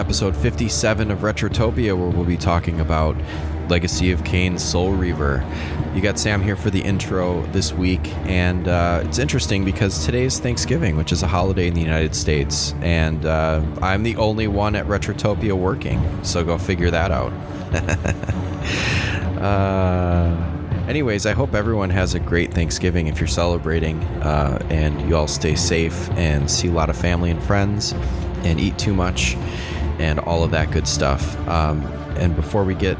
episode 57 of Retrotopia, where we'll be talking about Legacy of Kain Soul Reaver. You got Sam here for the intro this week, and it's interesting because today's Thanksgiving, which is a holiday in the United States, and I'm the only one at Retrotopia working, so go figure that out. Anyways, I hope everyone has a great Thanksgiving if you're celebrating, and you all stay safe and see a lot of family and friends and eat too much and all of that good stuff. And before we get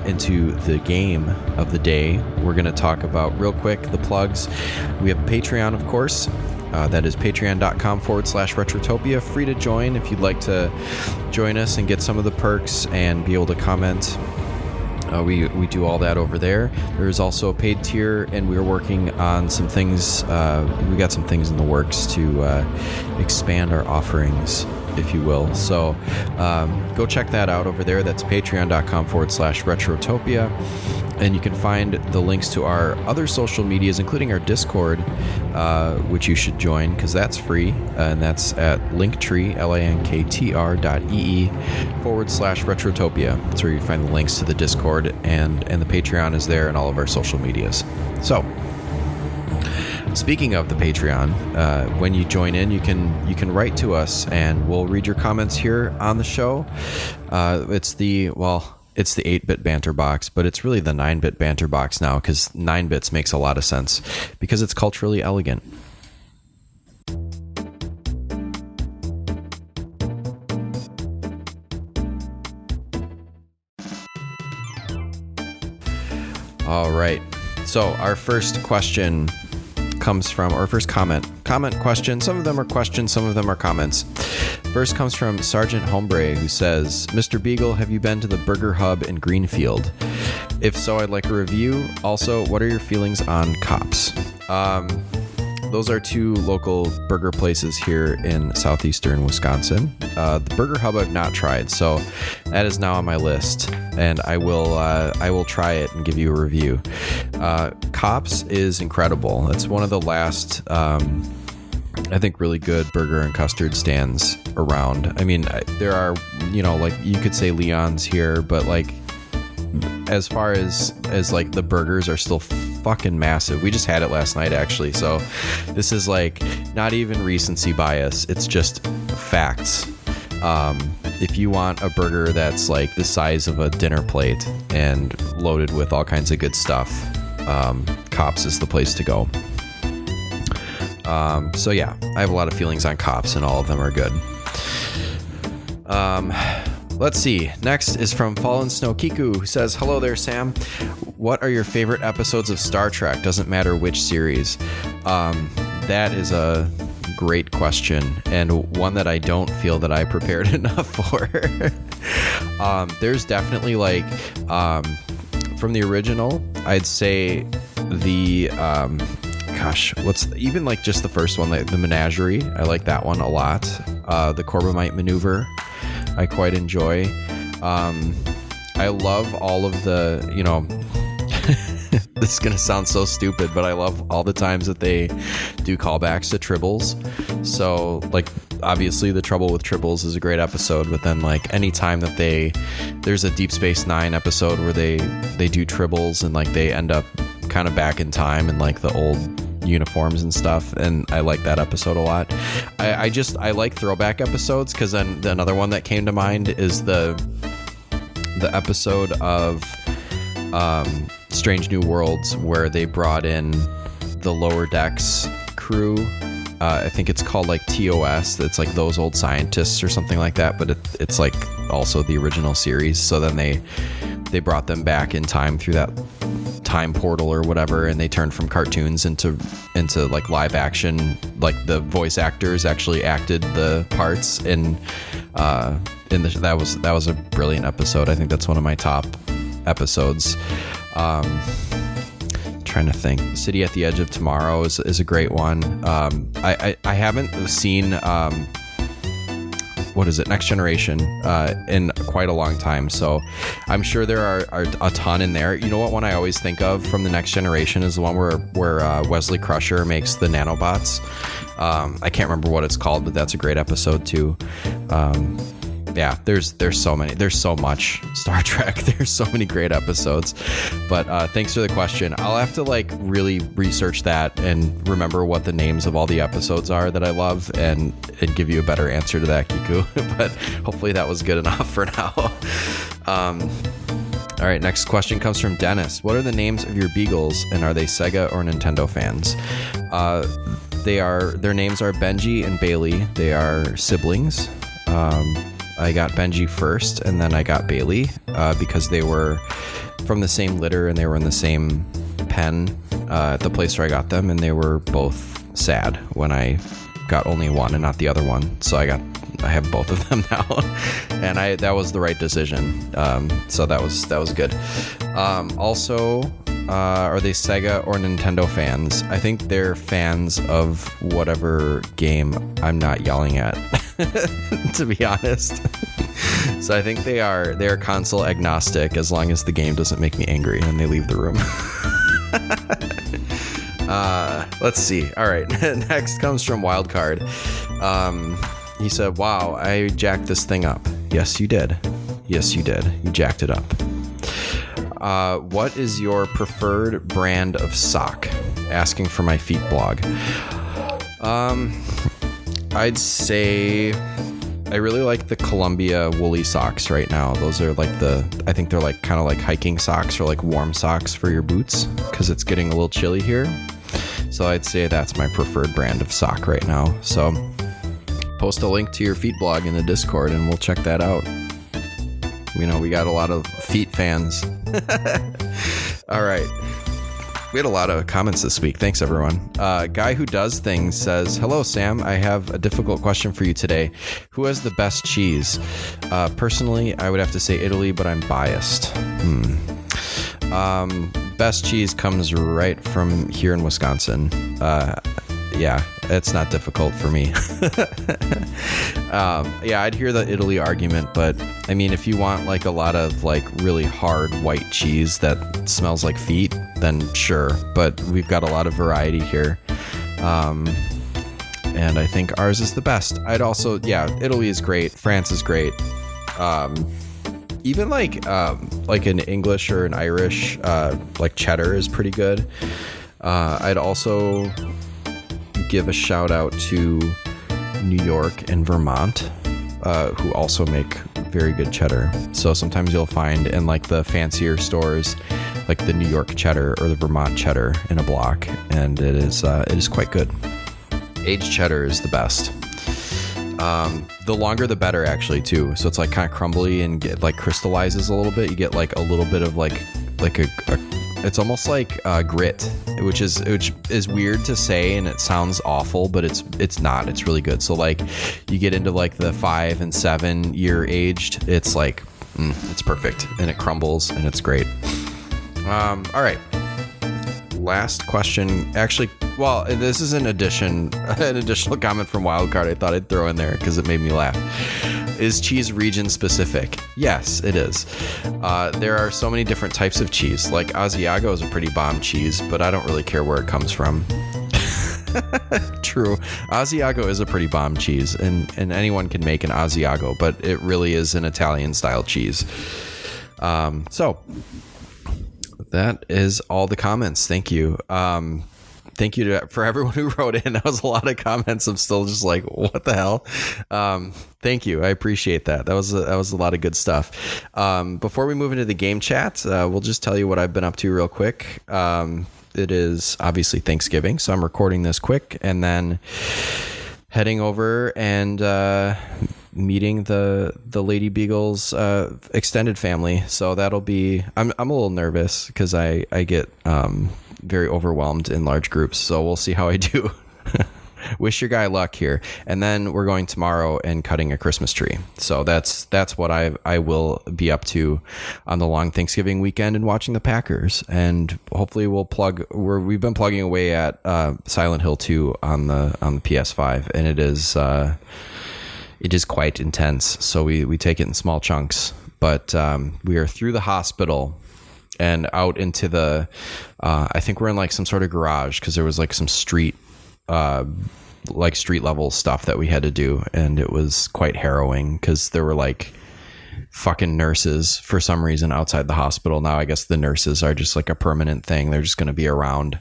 into the game of the day, we're going to talk about real quick the plugs. We have Patreon, of course. That is patreon.com/Retrotopia. Free to join if you'd like to join us and get some of the perks and be able to comment. We do all that over there. There is also a paid tier, and we're working on some things. We got some things in the works to expand our offerings, if you will. So go check that out over there. That's patreon.com/Retrotopia. And you can find the links to our other social medias, including our Discord, which you should join because that's free. And that's at Linktree, linktr.ee/Retrotopia. That's where you find the links to the Discord, and the Patreon is there, and all of our social medias. So, speaking of the Patreon, when you join in, you can write to us, and we'll read your comments here on the show. It's the 8-bit banter box, but it's really the 9-bit banter box now, because 9 bits makes a lot of sense because it's culturally elegant. All right. So our first question comes from, or first comment question. Some of them are questions, some of them are comments. First comes from Sergeant Hombre, who says, Mr. Beagle, have you been to the Burger Hub in Greenfield? If so, I'd like a review. Also, what are your feelings on cops? Those are two local burger places here in southeastern Wisconsin. The Burger Hub I've not tried, so that is now on my list, and I will try it and give you a review. Cops is incredible. It's one of the last, I think, really good burger and custard stands around. I mean, there are, like you could say Leon's here, but like as far as like the burgers are still fucking massive. We just had it last night, actually, so this is like not even recency bias, it's just facts. If you want a burger that's like the size of a dinner plate and loaded with all kinds of good stuff, Cops is the place to go. So yeah, I have a lot of feelings on Cops, and all of them are good. Let's see. Next is from Fallen Snow Kiku, who says, hello there, Sam. What are your favorite episodes of Star Trek? Doesn't matter which series. That is a great question, and one that I don't feel that I prepared enough for. There's definitely like, from the original, I'd say the, even like just the first one, like the Menagerie. I like that one a lot. The Corbomite Maneuver, I quite enjoy. I love all of the, this is going to sound so stupid, but I love all the times that they do callbacks to Tribbles. So, like, obviously The Trouble with Tribbles is a great episode, but then, like, any time that there's a Deep Space Nine episode where they do Tribbles and, like, they end up kind of back in time in, like, the old uniforms and stuff, and I like that episode a lot. I like throwback episodes, because then another one that came to mind is the episode of Strange New Worlds where they brought in the Lower Decks crew. I think it's called like TOS. It's like Those Old Scientists or something like that, but it's like also the original series. So then they brought them back in time through that time portal or whatever, and they turned from cartoons into like live action. Like the voice actors actually acted the parts that was a brilliant episode. I think that's one of my top episodes. Trying to think. City at the Edge of Tomorrow is a great one. I haven't seen what is it, Next Generation, in quite a long time, so I'm sure there are a ton in there. You know what one I always think of from the Next Generation is the one where Wesley Crusher makes the nanobots. I can't remember what it's called, but that's a great episode too. yeah, there's so much Star Trek. There's so many great episodes. But thanks for the question. I'll have to like really research that and remember what the names of all the episodes are that I love and give you a better answer to that, Kiku. But hopefully that was good enough for now. All right, next question comes from Dennis. What are the names of your beagles, and are they Sega or Nintendo fans? Their names are Benji and Bailey. They are siblings. I got Benji first, and then I got Bailey because they were from the same litter and they were in the same pen at the place where I got them, and they were both sad when I got only one and not the other one. So I have both of them now, and that was the right decision. So that was good. Also, are they Sega or Nintendo fans? I think they're fans of whatever game I'm not yelling at, to be honest. So I think they're console agnostic as long as the game doesn't make me angry and they leave the room. Let's see. All right. Next comes from Wildcard. He said, wow, I jacked this thing up. Yes, you did. Yes, you did. You jacked it up. What is your preferred brand of sock? Asking for my feet blog. I'd say I really like the Columbia woolly socks right now. Those are like I think they're like kind of like hiking socks or like warm socks for your boots because it's getting a little chilly here. So I'd say that's my preferred brand of sock right now. So post a link to your feet blog in the Discord and we'll check that out. You know, we got a lot of feet fans. All right. We had a lot of comments this week. Thanks, everyone. Guy Who Does Things says, hello, Sam. I have a difficult question for you today. Who has the best cheese? Personally, I would have to say Italy, but I'm biased. Best cheese comes right from here in Wisconsin. Yeah, it's not difficult for me. Yeah, I'd hear the Italy argument, but I mean, if you want like a lot of like really hard white cheese that smells like feet, then sure. But we've got a lot of variety here. And I think ours is the best. I'd also, yeah, Italy is great. France is great. Even like an English or an Irish, like cheddar is pretty good. I'd also give a shout out to New York and Vermont, who also make very good cheddar. So sometimes you'll find in like the fancier stores, like the New York cheddar or the Vermont cheddar in a block, and it is quite good. Aged cheddar is the best. The longer the better, actually, too. So it's like kind of crumbly and get like crystallizes a little bit. You get like a little bit of like a it's almost like grit, which is weird to say and it sounds awful, but it's not. It's really good. So like you get into like the 5 and 7 year aged, it's like it's perfect and it crumbles and it's great. All right. Last question. Actually, well, this is an additional comment from Wildcard I thought I'd throw in there because it made me laugh. Is cheese region specific? Yes, it is. There are so many different types of cheese. Like Asiago is a pretty bomb cheese, but I don't really care where it comes from. True. Asiago is a pretty bomb cheese, and anyone can make an Asiago, but it really is an Italian style cheese. So that is all the comments. Thank you. Thank you for everyone who wrote in. That was a lot of comments. I'm still just like, what the hell? Thank you. I appreciate that. That was a lot of good stuff. Before we move into the game chat, we'll just tell you what I've been up to real quick. It is obviously Thanksgiving, so I'm recording this quick and then heading over and meeting the Lady Beagle's extended family. So that'll be. I'm a little nervous because I get very overwhelmed in large groups. So we'll see how I do. Wish your guy luck here. And then we're going tomorrow and cutting a Christmas tree. So that's what I will be up to on the long Thanksgiving weekend and watching the Packers. And hopefully we've been plugging away at Silent Hill 2 on the PS5, and it is quite intense. So we take it in small chunks. But we are through the hospital and out into the I think we're in like some sort of garage because there was like some street like street level stuff that we had to do, and it was quite harrowing because there were like fucking nurses for some reason outside the hospital. Now I guess the nurses are just like a permanent thing. They're just going to be around.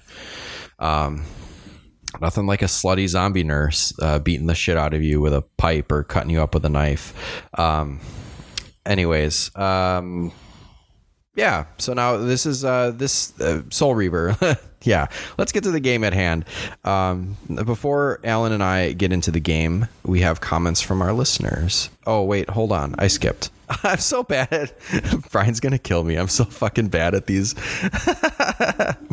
Nothing like a slutty zombie nurse beating the shit out of you with a pipe or cutting you up with a knife. Anyways, yeah. So now this is Soul Reaver. Yeah. Let's get to the game at hand. Before Alan and I get into the game, we have comments from our listeners. Oh, wait, hold on. I skipped. I'm so bad at Brian's gonna kill me. I'm so fucking bad at these.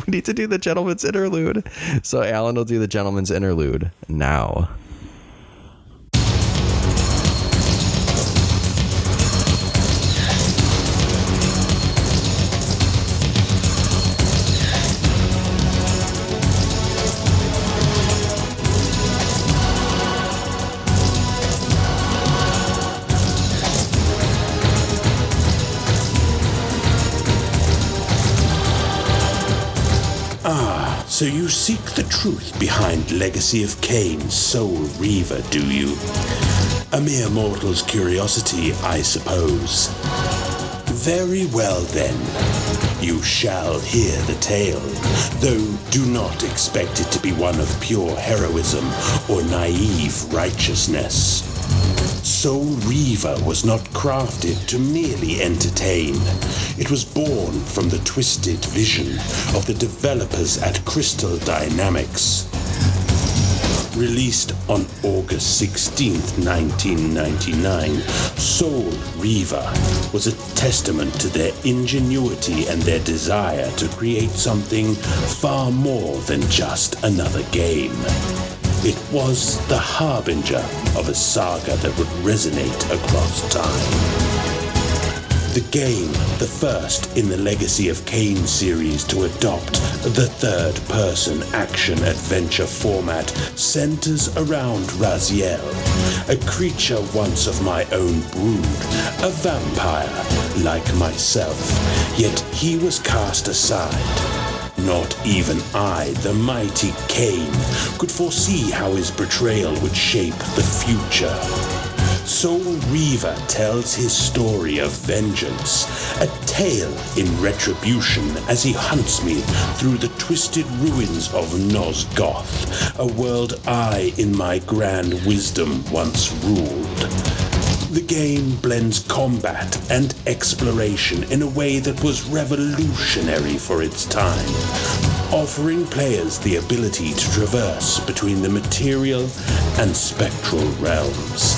We need to do the gentleman's interlude. So Alan will do the gentleman's interlude now. So you seek the truth behind Legacy of Kain, Soul Reaver, do you? A mere mortal's curiosity, I suppose. Very well then. You shall hear the tale, though do not expect it to be one of pure heroism or naive righteousness. Soul Reaver was not crafted to merely entertain. It was born from the twisted vision of the developers at Crystal Dynamics. Released on August 16th, 1999, Soul Reaver was a testament to their ingenuity and their desire to create something far more than just another game. It was the harbinger of a saga that would resonate across time. The game, the first in the Legacy of Kain series to adopt the third-person action-adventure format, centers around Raziel, a creature once of my own brood, a vampire like myself, yet he was cast aside. Not even I, the mighty Kain, could foresee how his betrayal would shape the future. Soul Reaver tells his story of vengeance, a tale in retribution as he hunts me through the twisted ruins of Nosgoth, a world I, in my grand wisdom, once ruled. The game blends combat and exploration in a way that was revolutionary for its time, offering players the ability to traverse between the material and spectral realms,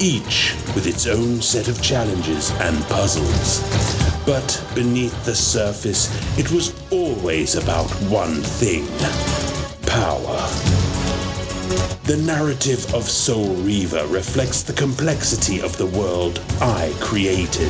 each with its own set of challenges and puzzles. But beneath the surface, it was always about one thing: power. The narrative of Soul Reaver reflects the complexity of the world I created.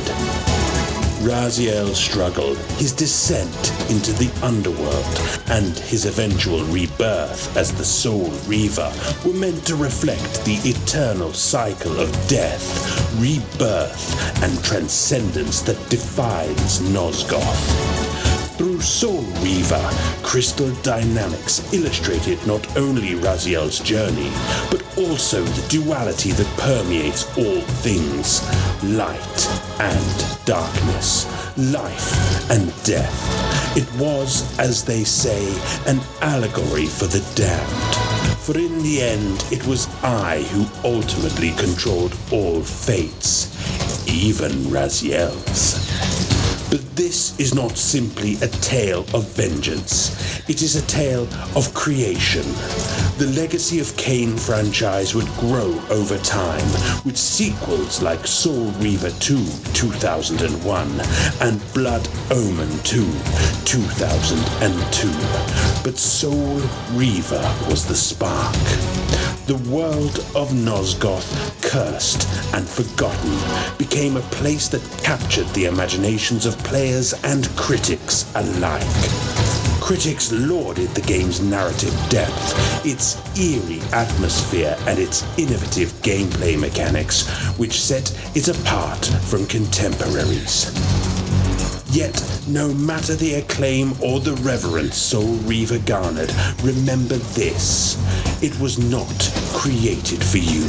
Raziel's struggle, his descent into the underworld, and his eventual rebirth as the Soul Reaver were meant to reflect the eternal cycle of death, rebirth, and transcendence that defines Nosgoth. Through Soul Reaver, Crystal Dynamics illustrated not only Raziel's journey, but also the duality that permeates all things: light and darkness, life and death. It was, as they say, an allegory for the damned. For in the end, it was I who ultimately controlled all fates, even Raziel's. But this is not simply a tale of vengeance. It is a tale of creation. The Legacy of Kain franchise would grow over time, with sequels like Soul Reaver 2, 2001, and Blood Omen 2, 2002. But Soul Reaver was the spark. The world of Nosgoth, cursed and forgotten, became a place that captured the imaginations of players and critics alike. Critics lauded the game's narrative depth, its eerie atmosphere, and its innovative gameplay mechanics, which set it apart from contemporaries. Yet, no matter the acclaim or the reverence Soul Reaver garnered, remember this: It was not created for you.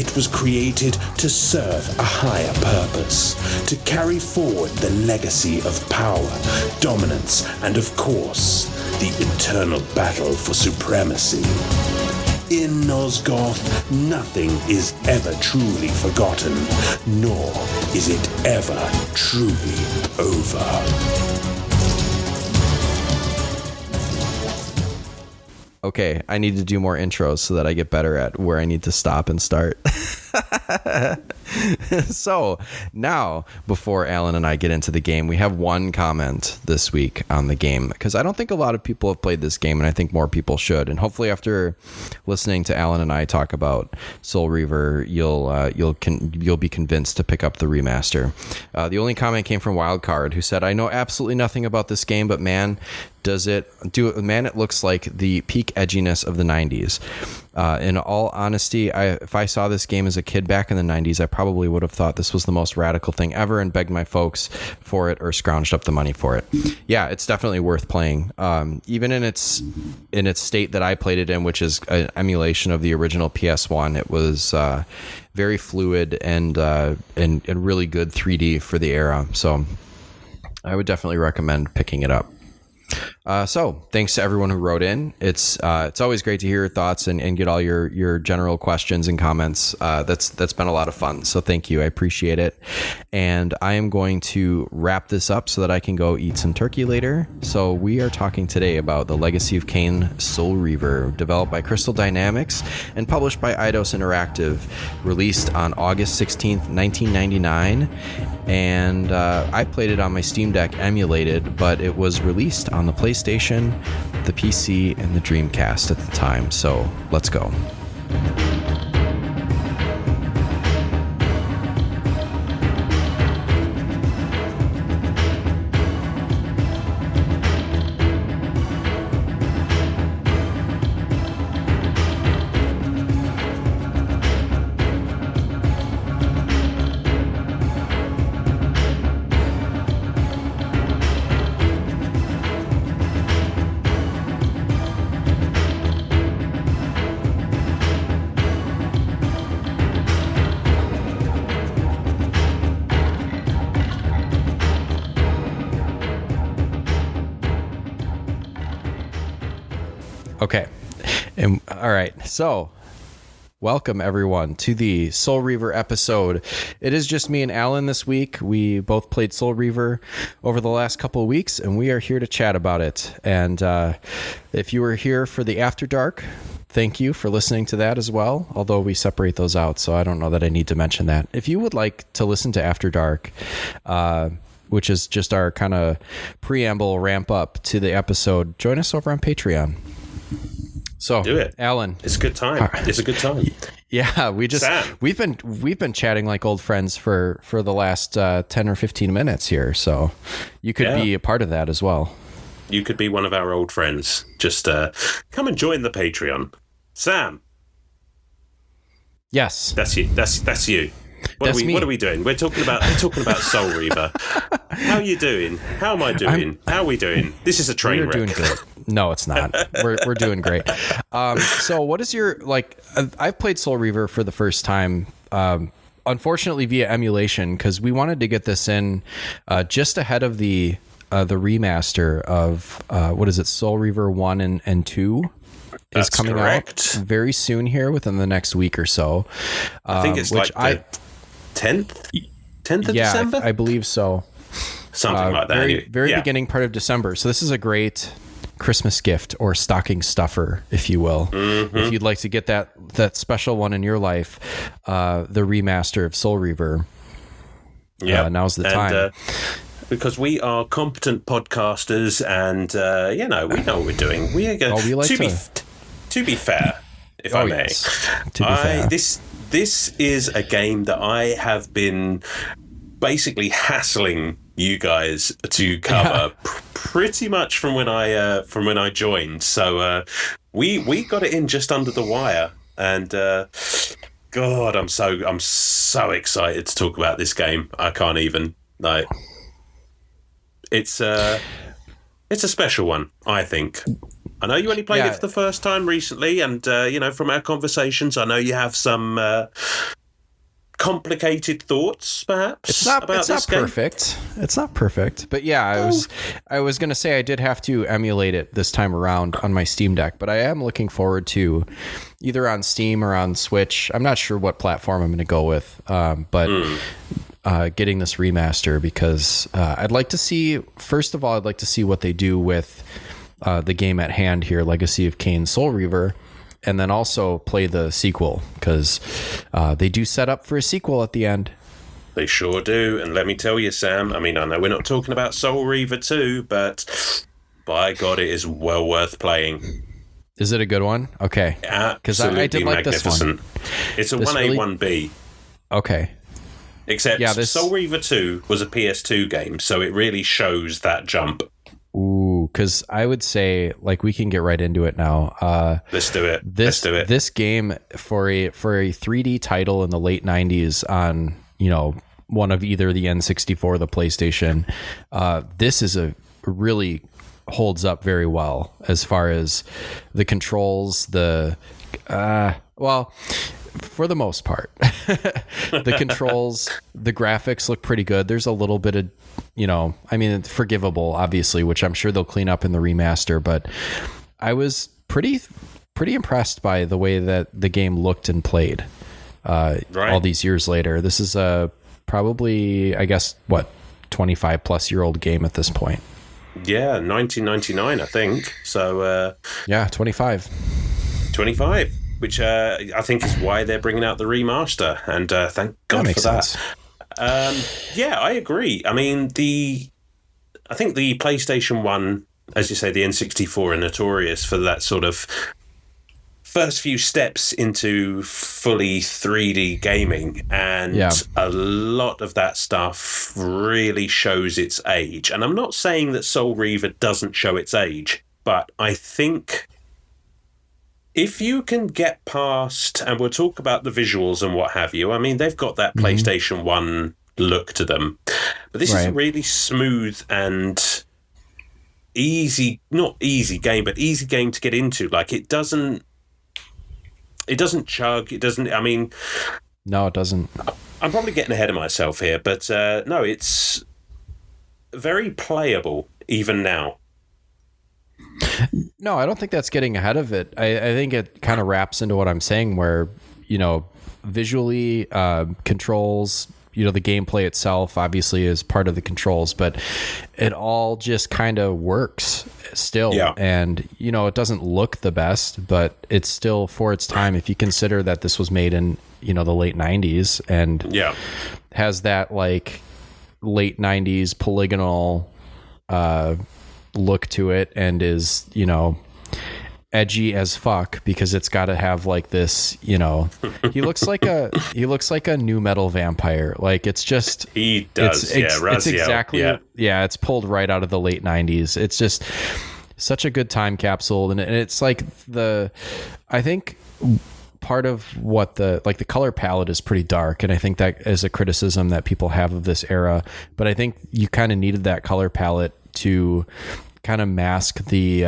It was created to serve a higher purpose, to carry forward the legacy of power, dominance, and of course, the eternal battle for supremacy. In Nosgoth, nothing is ever truly forgotten, nor is it ever truly over. Okay, I need to do more intros so that I get better at where I need to stop and start. So now, before Alan and I get into the game, we have one comment this week on the game, because I don't think a lot of people have played this game, and I think more people should. And hopefully, after listening to Alan and I talk about Soul Reaver, you'll be convinced to pick up the remaster. The only comment came from Wildcard, who said, "I know absolutely nothing about this game, but man, it looks like the peak edginess of the 90s. In all honesty, if I saw this game as a kid back in the 90s, I probably would have thought this was the most radical thing ever and begged my folks for it or scrounged up the money for it." Yeah, it's definitely worth playing. Even in its state that I played it in, which is an emulation of the original PS1, it was very fluid and really good 3D for the era. So I would definitely recommend picking it up. So thanks to everyone who wrote in. It's always great to hear your thoughts and get all your general questions and comments. That's been a lot of fun. So thank you. I appreciate it. And I am going to wrap this up so that I can go eat some turkey later. So we are talking today about The Legacy of Kain Soul Reaver, developed by Crystal Dynamics and published by Eidos Interactive, released on August 16th, 1999. And I played it on my Steam Deck emulated, but it was released on the PlayStation, the PC, and the Dreamcast at the time. So let's go. Okay. And all right. So welcome everyone to the Soul Reaver episode. It is just me and Alan this week. We both played Soul Reaver over the last couple of weeks, and we are here to chat about it. And if you were here for the After Dark, thank you for listening to that as well, although we separate those out, so I don't know that I need to mention that. If you would like to listen to After Dark, which is just our kind of preamble ramp up to the episode, join us over on Patreon. So do it, Alan. It's a good time. It's a good time. Yeah, we've been chatting like old friends for the last 10 or 15 minutes here. So you could be a part of that as well. You could be one of our old friends. Just come and join the Patreon. Sam. Yes, that's you. That's you. What are we doing? We're talking about Soul Reaver. How are you doing? How am I doing? How are we doing? This is a train wreck. We're doing good. No, it's not. We're doing great. So what is your, like, I've played Soul Reaver for the first time, unfortunately via emulation, because we wanted to get this in just ahead of the remaster of, what is it, Soul Reaver 1 and 2? Is coming correct. Out very soon here within the next week or so. I think it's like the 10th of December? I believe so. Something like that. Very beginning part of December. So this is a great Christmas gift or stocking stuffer, if you will. Mm-hmm. If you'd like to get that special one in your life, the remaster of Soul Reaver. Yeah, now's the time. Because we are competent podcasters, and we know what we're doing. We are going to be fair, if I may. Yes. To be fair, this is a game that I have been basically hassling you guys to cover pretty much from when I joined. So we got it in just under the wire, and God, I'm so excited to talk about this game. I can't even like. It's a special one, I think. I know you only played it for the first time recently, and from our conversations, I know you have some complicated thoughts, perhaps. It's not perfect. It's not perfect, but yeah, I was gonna say I did have to emulate it this time around on my Steam Deck, but I am looking forward to either on Steam or on Switch. I'm not sure what platform I'm gonna go with, but getting this remaster because I'd like to see. First of all, I'd like to see what they do with the game at hand here, Legacy of Kain, Soul Reaver. And then also play the sequel because they do set up for a sequel at the end. They sure do. And let me tell you, Sam, I mean, I know we're not talking about Soul Reaver 2, but by God, it is well worth playing. Is it a good one? Okay. Because I did like this one. It's a 1A, 1B. Okay. Except Soul Reaver 2 was a PS2 game, so it really shows that jump. Ooh, because I would say, like, we can get right into it now. Let's do it. Let's do it. This game for a 3D title in the late 90s on, one of either the N64 or the PlayStation, this is really holds up very well as far as the controls, for the most part, the controls, the graphics look pretty good. There's a little bit of, forgivable, obviously, which I'm sure they'll clean up in the remaster. But I was pretty impressed by the way that the game looked and played all these years later. This is probably, I guess, 25 plus year old game at this point. Yeah, 1999, I think. So, 25. 25. Which I think is why they're bringing out the remaster, and thank God for that. I agree. I mean, I think the PlayStation 1, as you say, the N64 are notorious for that sort of first few steps into fully 3D gaming, and a lot of that stuff really shows its age. And I'm not saying that Soul Reaver doesn't show its age, but I think if you can get past, and we'll talk about the visuals and what have you, I mean, they've got that PlayStation 1 look to them. But this is a really smooth and easy, not easy game, but easy game to get into. Like, it doesn't chug. It doesn't, I mean... No, it doesn't. I'm probably getting ahead of myself here, but no, it's very playable even now. No, I don't think that's getting ahead of it. I think it kind of wraps into what I'm saying where, visually, controls, the gameplay itself obviously is part of the controls, but it all just kind of works still. Yeah. And, it doesn't look the best, but it's still for its time. If you consider that this was made in, the late 90s and has that like late 90s polygonal, look to it and is edgy as fuck because it's got to have like this he looks like a new metal vampire. Like it's just he does it's exactly it's pulled right out of the late 90s. It's just such a good time capsule, and it's like I think part of what the color palette is pretty dark, and I think that is a criticism that people have of this era, but I think you kind of needed that color palette to kind of mask the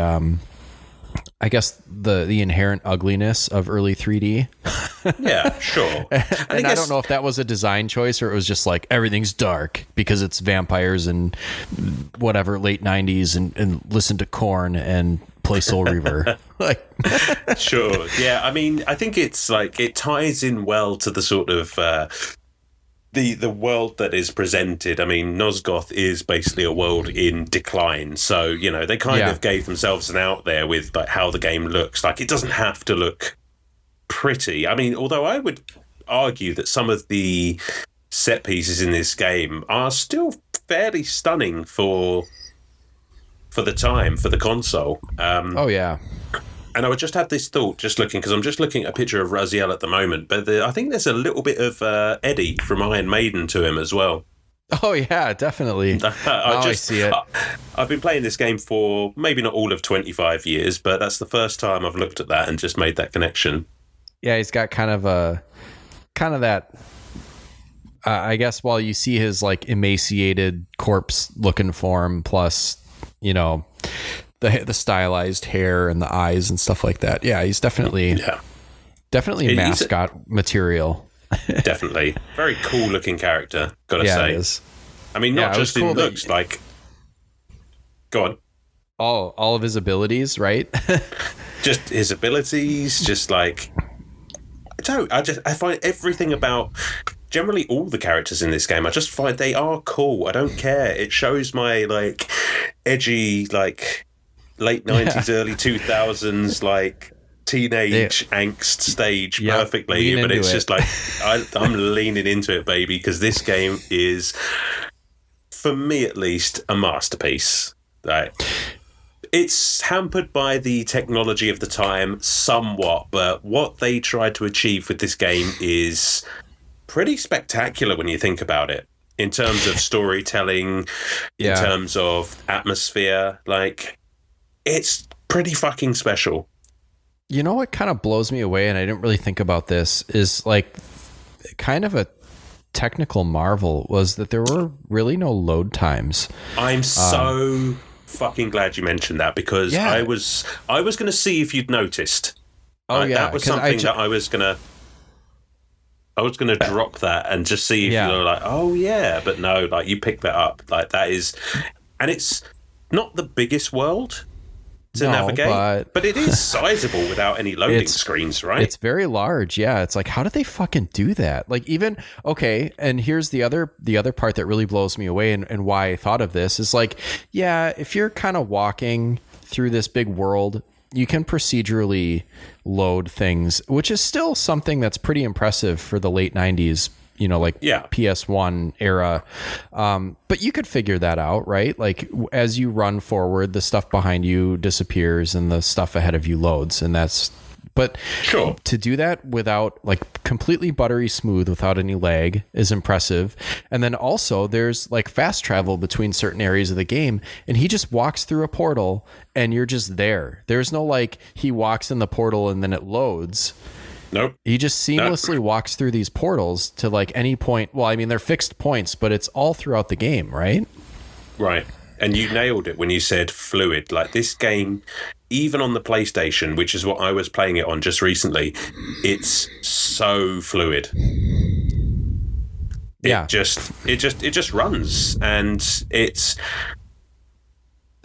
I guess the inherent ugliness of early 3D. Yeah, sure. And I don't know if that was a design choice or it was just like everything's dark because it's vampires and whatever late 90s and listen to Korn and play Soul Reaver. Sure. Yeah, I mean, I think it's like it ties in well to the sort of the world that is presented. I mean, Nosgoth is basically a world in decline. So, they kind of gave themselves an out there with like how the game looks. Like, it doesn't have to look pretty. I mean, although I would argue that some of the set pieces in this game are still fairly stunning for the time, for the console. And I would just have this thought, just looking, because I'm just looking at a picture of Raziel at the moment, but I think there's a little bit of Eddie from Iron Maiden to him as well. Oh, yeah, definitely. I see it. I've been playing this game for maybe not all of 25 years, but that's the first time I've looked at that and just made that connection. Yeah, he's got kind of that, I guess, while you see his like emaciated corpse looking form, plus, the stylized hair and the eyes and stuff like that. Yeah, he's definitely mascot material. Definitely. Very cool looking character, gotta say. It is. I mean, not just in looks, like... Go on. All of his abilities, right? Just his abilities, just like... I find everything about... Generally, all the characters in this game, I just find they are cool. I don't care. It shows my, like, edgy, like, late 90s, early 2000s, like... teenage angst stage perfectly, but it's just like I'm leaning into it, baby, because this game is, for me at least, a masterpiece. Right? It's hampered by the technology of the time somewhat, but what they tried to achieve with this game is pretty spectacular when you think about it, in terms of storytelling, in terms of atmosphere. Like, it's pretty fucking special. You know what kind of blows me away, and I didn't really think about this, is like kind of a technical marvel, was that there were really no load times. I'm so fucking glad you mentioned that, because I was going to see if you'd noticed. That was something that I was going to drop that and just see if you were like, oh yeah, but no, like you picked that up. Like that is, and it's not the biggest world to navigate, but it is sizable without any loading screens, right? It's very large. Yeah. It's like, how did they fucking do that? Like, even, okay. And here's the other part that really blows me away, and why I thought of this is like, yeah, if you're kind of walking through this big world, you can procedurally load things, which is still something that's pretty impressive for the late 90s, PS1 era. But you could figure that out, right? Like, as you run forward, the stuff behind you disappears and the stuff ahead of you loads. And but sure, to do that without, like, completely buttery smooth without any lag is impressive. And then also there's like fast travel between certain areas of the game, and he just walks through a portal and you're just there. There's no like he walks in the portal and then it loads. Nope. He just seamlessly walks through these portals to like any point. Well, I mean, they're fixed points, but it's all throughout the game, right? Right. And you nailed it when you said fluid. Like, this game, even on the PlayStation, which is what I was playing it on just recently, it's so fluid. It just runs, and it's,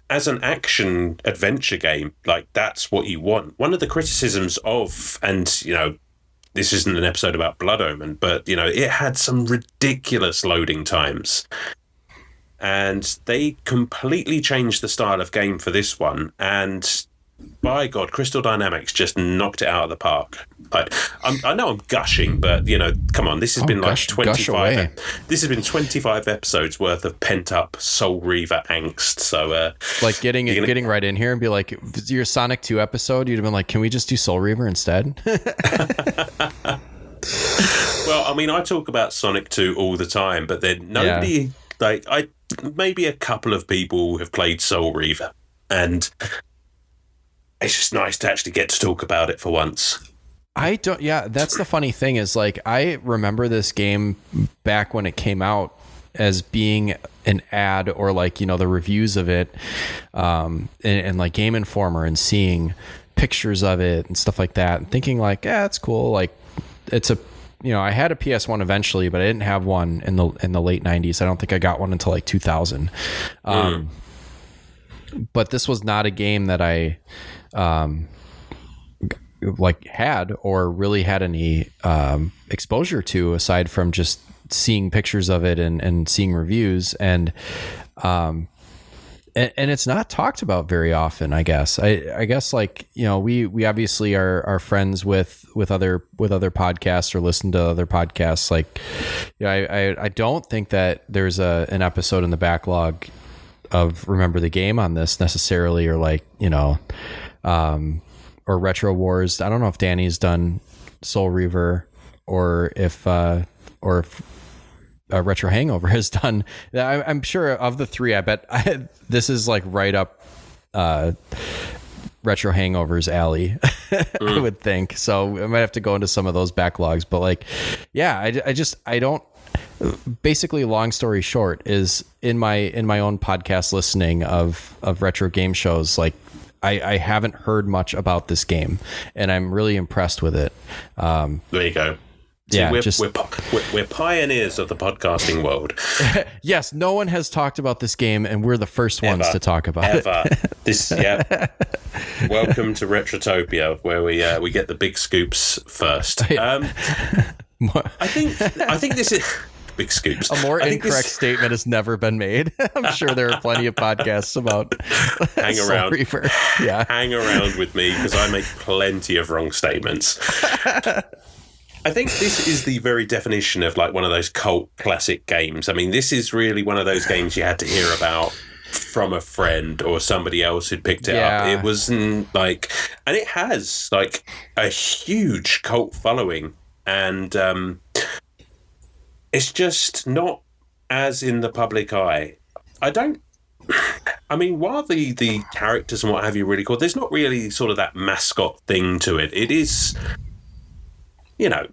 as an action adventure game, like, that's what you want. One of the criticisms of, and this isn't an episode about Blood Omen, but it had some ridiculous loading times. And they completely changed the style of game for this one, and by God, Crystal Dynamics just knocked it out of the park. Like, I know I'm gushing, but come on, this has been like 25. This has been 25 episodes worth of pent up Soul Reaver angst. So, like getting right in here and be like, your Sonic 2 episode, you'd have been like, can we just do Soul Reaver instead? Well, I mean, I talk about Sonic 2 all the time, but then nobody maybe a couple of people have played Soul Reaver, and it's just nice to actually get to talk about it for once. That's the funny thing is, like, I remember this game back when it came out as being an ad, or like, the reviews of it, and like Game Informer, and seeing pictures of it and stuff like that, and thinking like, it's cool. Like, it's a, I had a PS1 eventually, but I didn't have one in the late 90s. I don't think I got one until like 2000. But this was not a game that I like had or really had any exposure to, aside from just seeing pictures of it and seeing reviews, and it's not talked about very often, I guess. I guess, like, we obviously are friends with other podcasts, or listen to other podcasts. Like, I don't think that there's an episode in the backlog of Remember the Game on this necessarily, or like, or Retro Wars. I don't know if Danny's done Soul Reaver, or if Retro Hangover has done. I'm sure of the three, I bet this is like right up Retro Hangover's alley. I would think so. I might have to go into some of those backlogs, but like, I don't, basically, long story short, is in my own podcast listening of retro game shows, like I haven't heard much about this game, and I'm really impressed with it. There you go. See, Yeah, we're pioneers of the podcasting world. Yes, no one has talked about this game, and we're the first ones to talk about it. Welcome to Retrotopia, where we get the big scoops first. I think this is big scoops. A more incorrect statement has never been made. I'm sure there are plenty of podcasts about Reaver. Yeah, hang around with me because I make plenty of wrong statements. I think this is the very definition of like one of those cult classic games. I mean, this is really one of those games you had to hear about from a friend or somebody else who'd picked it up. It wasn't like, and it has like a huge cult following, and it's just not as in the public eye. I mean, while the characters and what have you really cool, there's not really sort of that mascot thing to it. It is, you know,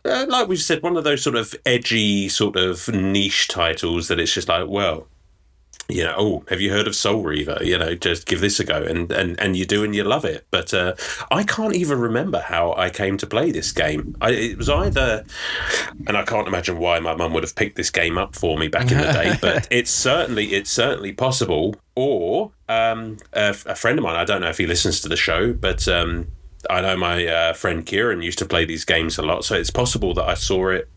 like we said, one of those sort of edgy, sort of niche titles that it's just like, well, you know, oh, have you heard of Soul Reaver? You know, just give this a go, and you do, and you love it. But I can't even remember how I came to play this game. It was either, and I can't imagine why my mum would have picked this game up for me back in the day. But it's certainly possible. Or a friend of mine, I don't know if he listens to the show, but I know my friend Kieran used to play these games a lot, so it's possible that I saw it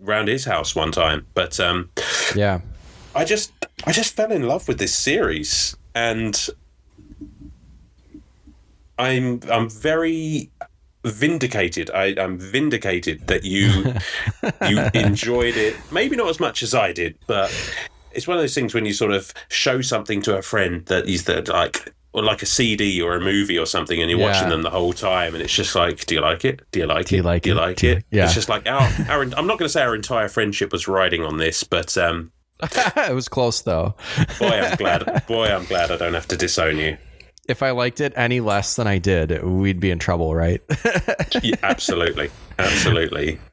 around his house one time. But yeah, I just fell in love with this series, and I'm very vindicated. I'm vindicated that you enjoyed it. Maybe not as much as I did, but it's one of those things when you sort of show something to a friend that is like. Or like a CD or a movie or something, and you're watching them the whole time, and it's just like, do you like it? Do you like it? Do you like it? Do you like it? Yeah. It's just like our I'm not going to say our entire friendship was riding on this, but it was close though. Boy, I'm glad I don't have to disown you. If I liked it any less than I did, we'd be in trouble, right? Yeah, absolutely.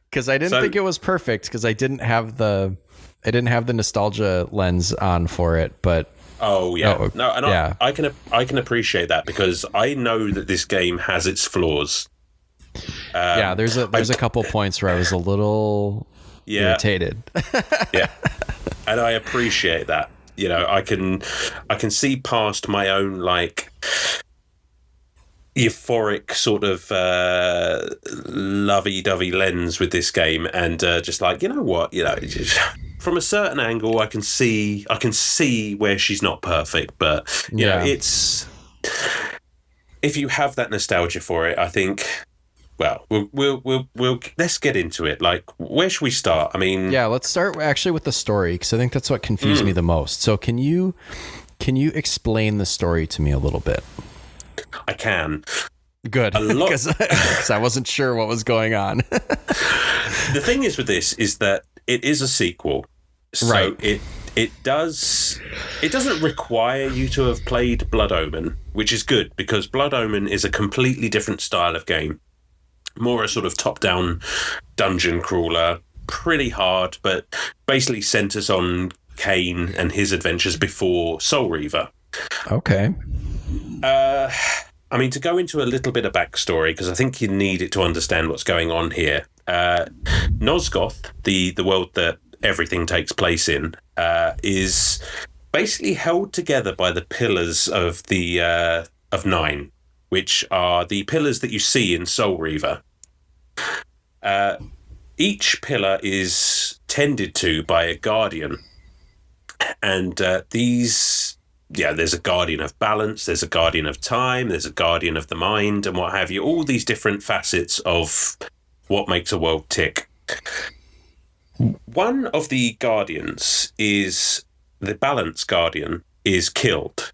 Because I didn't think it was perfect, because I didn't have the nostalgia lens on for it, but. Oh yeah, I can appreciate that, because I know that this game has its flaws. There's a couple points where I was a little irritated. Yeah, and I appreciate that. You know, I can see past my own like euphoric sort of lovey-dovey lens with this game, and just like, you know what, you know. From a certain angle, I can see where she's not perfect, but you know, it's, if you have that nostalgia for it, I think. Well, we'll let's get into it. Like, where should we start? I mean, let's start actually with the story, because I think that's what confused me the most. So, can you explain the story to me a little bit? I can. Good, because I wasn't sure what was going on. The thing is with this is that it is a sequel, so right. It doesn't require you to have played Blood Omen, which is good, because Blood Omen is a completely different style of game, more a sort of top-down dungeon crawler, pretty hard, but basically centers on Kain and his adventures before Soul Reaver. Okay. I mean, to go into a little bit of backstory, because I think you need it to understand what's going on here. Nosgoth, the world that everything takes place in, is basically held together by the pillars of the of 9, which are the pillars that you see in Soul Reaver. Each pillar is tended to by a guardian, and there's a guardian of balance, there's a guardian of time, there's a guardian of the mind, and what have you, all these different facets of what makes a world tick. One of the guardians is the balance guardian is killed.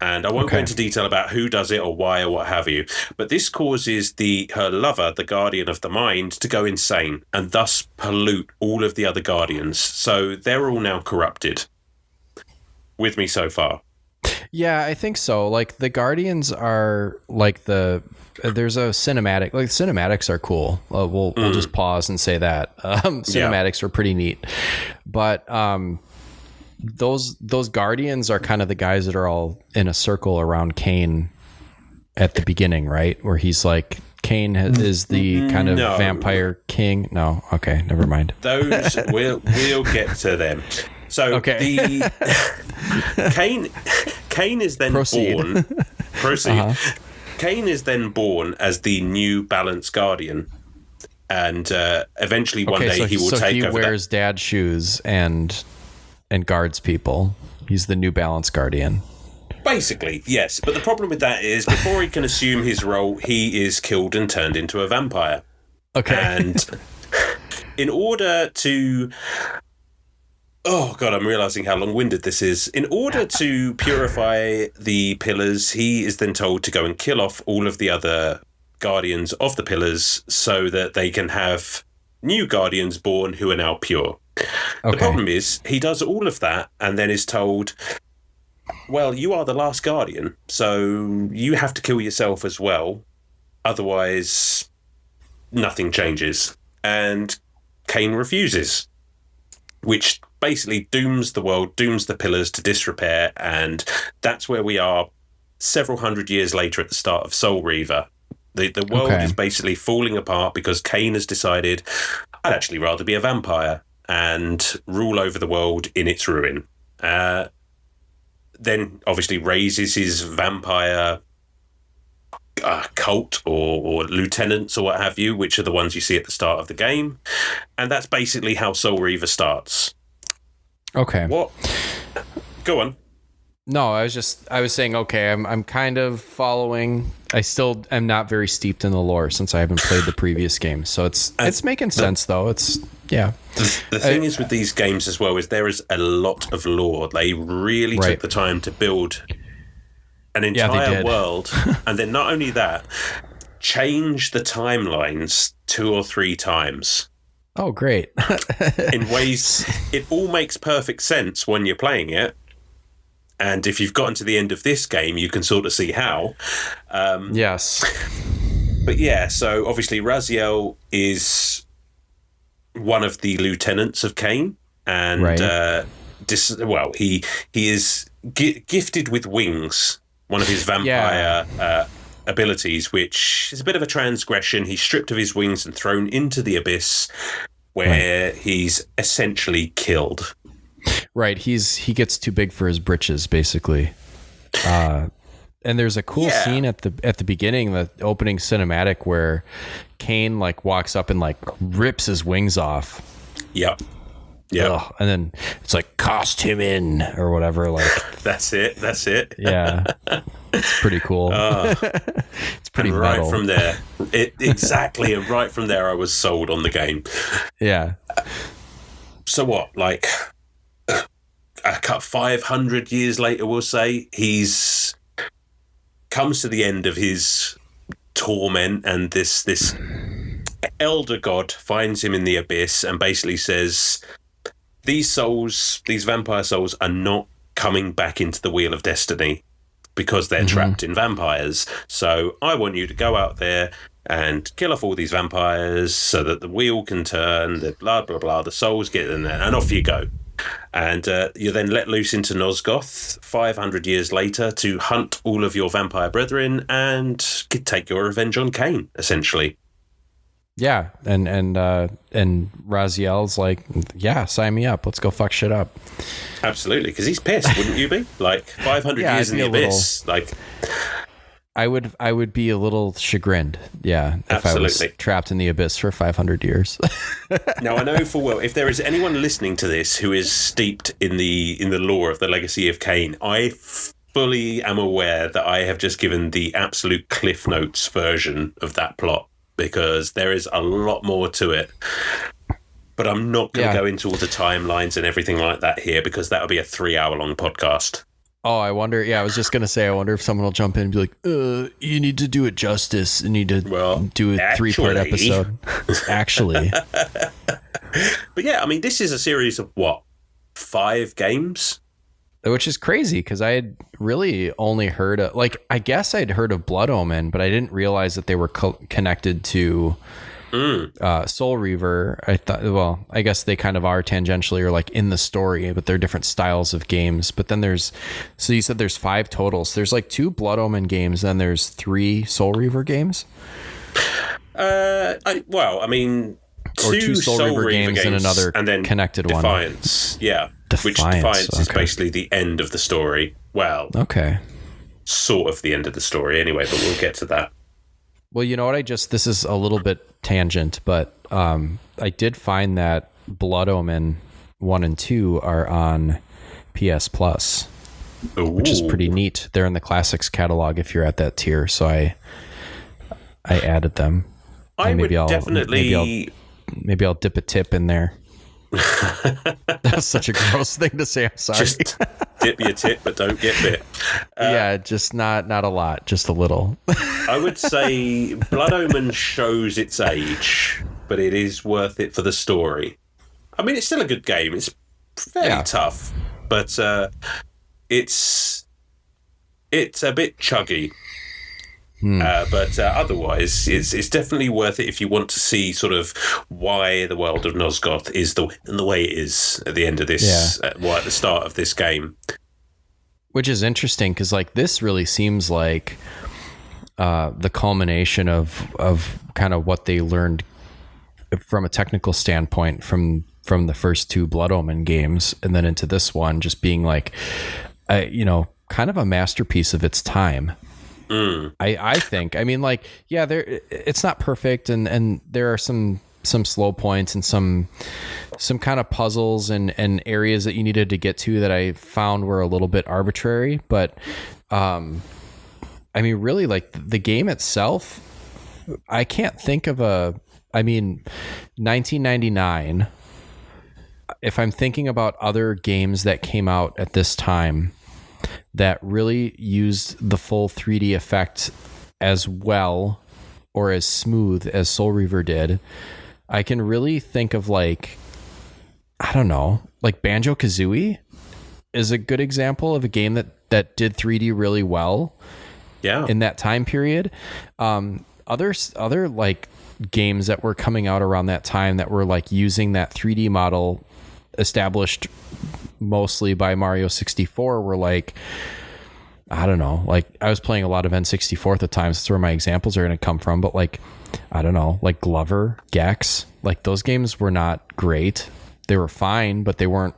And I won't go into detail about who does it or why or what have you, but this causes her lover, the guardian of the mind, to go insane and thus pollute all of the other guardians. So they're all now corrupted. With me so far? Yeah, I think so. Like the Guardians are like there's a cinematic. Like cinematics are cool. We'll just pause and say that cinematics are pretty neat, but those Guardians are kind of the guys that are all in a circle around Kain at the beginning, right? Where he's like, Kain is the kind of vampire king. No, okay, never mind. Those we'll get to them. So the Kain is then born. Proceed. Kain is then born as the new Balanced Guardian, and eventually one day he will take over. So he wears dad's shoes and guards people. He's the new Balanced Guardian. Basically, yes. But the problem with that is, before he can assume his role, he is killed and turned into a vampire. Okay. And in order to... Oh, God, I'm realising how long-winded this is. In order to purify the pillars, he is then told to go and kill off all of the other guardians of the pillars so that they can have new guardians born who are now pure. Okay. The problem is, he does all of that and then is told... Well, you are the last guardian, so you have to kill yourself as well. Otherwise, nothing changes. And Kain refuses, which basically dooms the world, dooms the pillars to disrepair, and that's where we are several hundred years later at the start of Soul Reaver. The world is basically falling apart because Kain has decided, I'd actually rather be a vampire and rule over the world in its ruin. Then obviously raises his vampire cult or lieutenants or what have you, which are the ones you see at the start of the game. And that's basically how Soul Reaver starts. Okay. What? Go on. No, I was saying, okay, I'm kind of following. I still am not very steeped in the lore since I haven't played the previous game. So it's making sense though. The thing is with these games as well is there is a lot of lore. They really took the time to build an entire world. And then not only that, change the timelines 2 or 3 times. Oh, great. In ways, it all makes perfect sense when you're playing it. And if you've gotten to the end of this game, you can sort of see how. Yes. But yeah, so obviously Raziel is one of the lieutenants of Kain. And, he is gifted with wings, one of his vampire abilities, which is a bit of a transgression. He's stripped of his wings and thrown into the abyss, where he's essentially killed. Right, he gets too big for his britches, basically. And there's a cool scene at the beginning, the opening cinematic, where Kain walks up and rips his wings off. Yep. Ugh, and then it's cast him in or whatever. That's it. Yeah, it's pretty cool. It's pretty and metal. Right from there, exactly, and right from there, I was sold on the game. Yeah. So what? A cut 500 years later, we'll say he's comes to the end of his torment, and this elder god finds him in the abyss and basically says, these vampire souls are not coming back into the Wheel of Destiny because they're trapped in vampires. So I want you to go out there and kill off all these vampires so that the wheel can turn, the blah, blah, blah, the souls get in there, and off you go. And you're then let loose into Nosgoth 500 years later to hunt all of your vampire brethren and take your revenge on Kain, essentially. Yeah, and Raziel's sign me up. Let's go fuck shit up. Absolutely, because he's pissed, wouldn't you be? 500 years in the abyss. I would be a little chagrined, if I was trapped in the abyss for 500 years. Now, I know full well, if there is anyone listening to this who is steeped in the lore of the legacy of Kain, I fully am aware that I have just given the absolute Cliff Notes version of that plot, because there is a lot more to it. But I'm not going to go into all the timelines and everything like that here, because that would be a 3-hour-long podcast. Oh, I wonder. Yeah, I was just going to say, I wonder if someone will jump in and be like, you need to do it justice. You need to do a 3-part episode. Actually. But yeah, I mean, this is a series of 5 games? which is crazy because I had really only heard of, like, I guess I'd heard of Blood Omen, but I didn't realize that they were connected to Soul Reaver. I thought, well, I guess they kind of are tangentially or like in the story, but they're different styles of games. But then so you said there's 5 totals. There's like 2 Blood Omen games, then there's 3 Soul Reaver games. Or 2 Soul Reaver games and another and then connected Defiance. one. Yeah. Which Defiance is basically the end of the story. Well, okay. Sort of the end of the story anyway, but we'll get to that. Well, you know what? This is a little bit tangent, but I did find that Blood Omen 1 and 2 are on PS Plus, which is pretty neat. They're in the Classics catalog if you're at that tier, so I added them. Maybe I'll dip a tip in there. That's such a gross thing to say. I'm sorry. Just dip your tip, but don't get bit. Yeah, just not a lot, just a little. I would say Blood Omen shows its age, but it is worth it for the story. I mean, it's still a good game. It's fairly tough, but it's a bit chuggy. But otherwise, it's definitely worth it if you want to see sort of why the world of Nosgoth is the way it is at the end of this, at the start of this game. Which is interesting because like this really seems like the culmination of kind of what they learned from a technical standpoint from the first 2 Blood Omen games, and then into this one just being like, kind of a masterpiece of its time. I think. I mean, like, yeah, it's not perfect, and there are some slow points and some kind of puzzles and areas that you needed to get to that I found were a little bit arbitrary. But I mean, really, like the game itself, I can't think of 1999. If I'm thinking about other games that came out at this time that really used the full 3D effect as well or as smooth as Soul Reaver did, I can really think of like, I don't know, like Banjo-Kazooie is a good example of a game that did 3D really well in that time period. Other like games that were coming out around that time that were like using that 3D model established mostly by Mario 64 were like, I don't know, like I was playing a lot of N64 at the time, so that's where my examples are going to come from, but like, I don't know, like Glover, Gex, like those games were not great. They were fine, but they weren't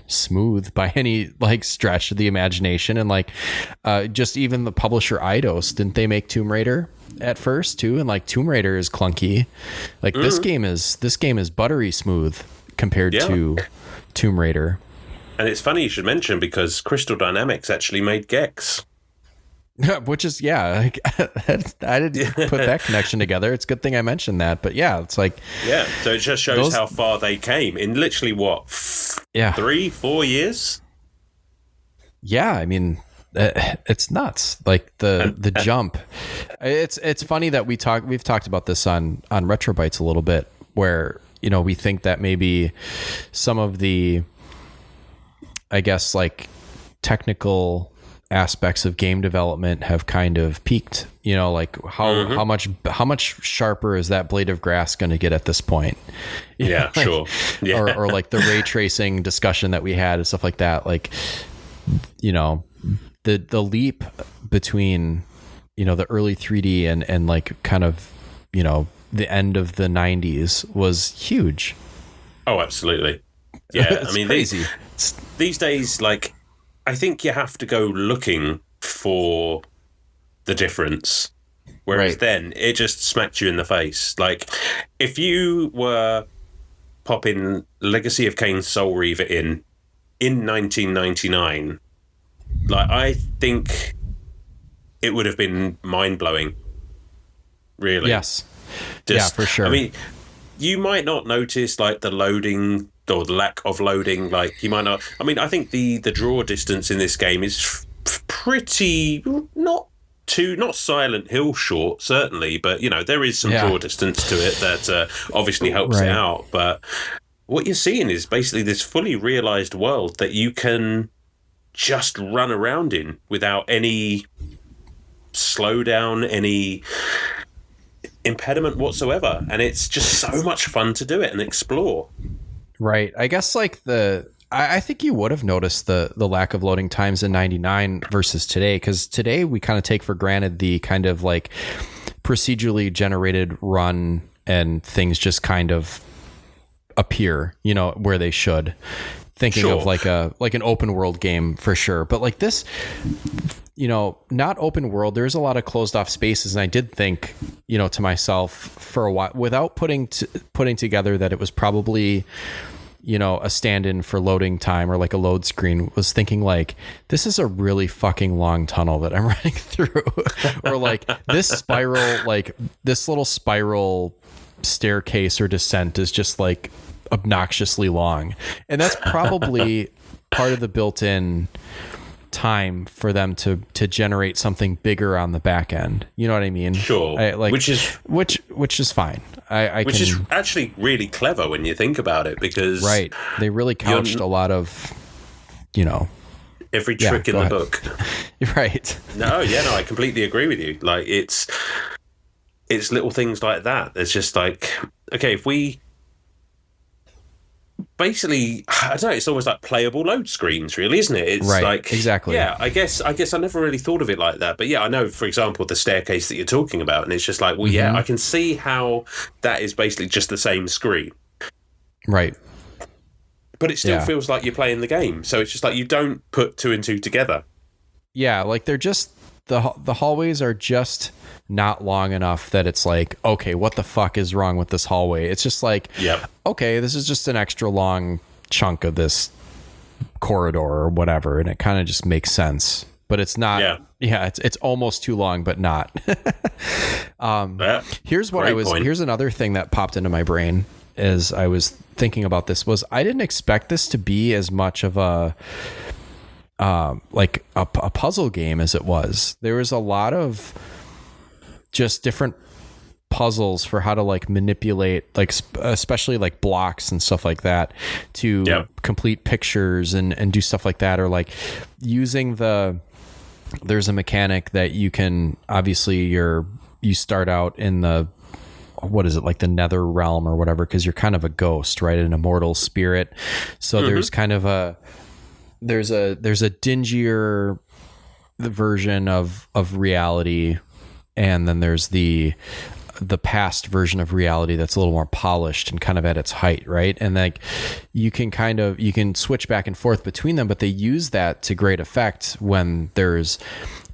smooth by any like stretch of the imagination. And like just even the publisher Eidos, didn't they make Tomb Raider at first too? And like Tomb Raider is clunky. Like this game is buttery smooth compared to Tomb Raider. And it's funny you should mention because Crystal Dynamics actually made Gex. Which is, I didn't put that connection together. It's a good thing I mentioned that. But yeah, it's like... Yeah, so it just shows how far they came in literally, 3-4 years? Yeah, I mean, it's nuts. Like the jump. It's funny that we've talked about this on Retrobytes a little bit, where, we think that maybe some of the, I guess, like technical aspects of game development have kind of peaked, like how much sharper is that blade of grass going to get at this point? Sure. Yeah. Or like the ray tracing discussion that we had and stuff like that. Like, the leap between, the early 3D and like kind of, the end of the 90s was huge. Oh, absolutely. Yeah. I mean, crazy. These days, like, I think you have to go looking for the difference. Whereas then it just smacked you in the face. Like, if you were popping Legacy of Kain Soul Reaver in 1999, like, I think it would have been mind-blowing. Really. Yes. For sure. I mean, you might not notice, like, the loading or the lack of loading, like you might not. I mean, I think the draw distance in this game is pretty not Silent Hill short, certainly, but there is some draw distance to it that obviously helps it out. But what you're seeing is basically this fully realized world that you can just run around in without any slowdown, any impediment whatsoever. And it's just so much fun to do it and explore. Right. I guess like I think you would have noticed the lack of loading times in 99 versus today, because today we kind of take for granted the kind of like procedurally generated run and things just kind of appear, you know, where they should. Thinking of like an open world game for sure. But like this, you know, not open world, there's a lot of closed off spaces. And I did think, you know, to myself for a while, without putting together that it was probably, you know, a stand-in for loading time or like a load screen, was thinking like, this is a really fucking long tunnel that I'm running through. Or like this spiral, like this little spiral staircase or descent is just like obnoxiously long. And that's probably part of the built-in time for them to generate something bigger on the back end. You know what I mean? Sure. Which is fine. Which is actually really clever when you think about it, because right, they really couched a lot of, you know, every trick in the book. Right. No, I completely agree with you. Like it's little things like that. It's just like, okay, if we basically, I don't know, it's almost like playable load screens, really, isn't it? It's right, like, exactly. Yeah, I guess I never really thought of it like that. But yeah, I know, for example, the staircase that you're talking about, and it's just like, well, yeah, I can see how that is basically just the same screen. Right. But it still feels like you're playing the game. So it's just like you don't put two and two together. Yeah, like they're just, the hallways are just not long enough that it's like, okay, what the fuck is wrong with this hallway? It's just like, okay, this is just an extra long chunk of this corridor or whatever, and it kind of just makes sense. But it's not. Yeah, it's almost too long, but not. Here's another thing that popped into my brain as I was thinking about this, was I didn't expect this to be as much of a like a puzzle game as it was. There was a lot of just different puzzles for how to like manipulate, like especially like blocks and stuff like that to complete pictures and do stuff like that, or like using there's a mechanic that you can, obviously you start out in the, what is it, like the nether realm or whatever, because you're kind of a ghost, right, an immortal spirit. So there's kind of there's a dingier version of reality, and then there's the past version of reality that's a little more polished and kind of at its height, right? And like you can switch back and forth between them, but they use that to great effect when there's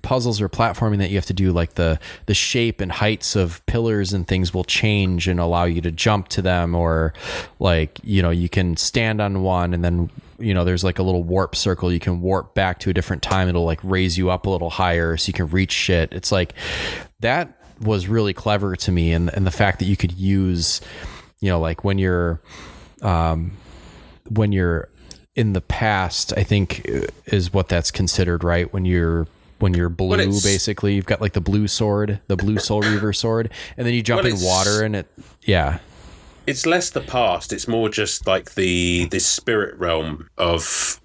puzzles or platforming that you have to do, like the shape and heights of pillars and things will change and allow you to jump to them, or like, you know, you can stand on one and then, you know, there's like a little warp circle, you can warp back to a different time, it'll like raise you up a little higher so you can reach shit. It's like that was really clever to me, and the fact that you could use, you know, like when you're in the past, I think is what that's considered, right? When you're blue, basically you've got like the blue sword, the blue Soul Reaver sword, and then you jump in water and it's less the past, it's more just like this spirit realm of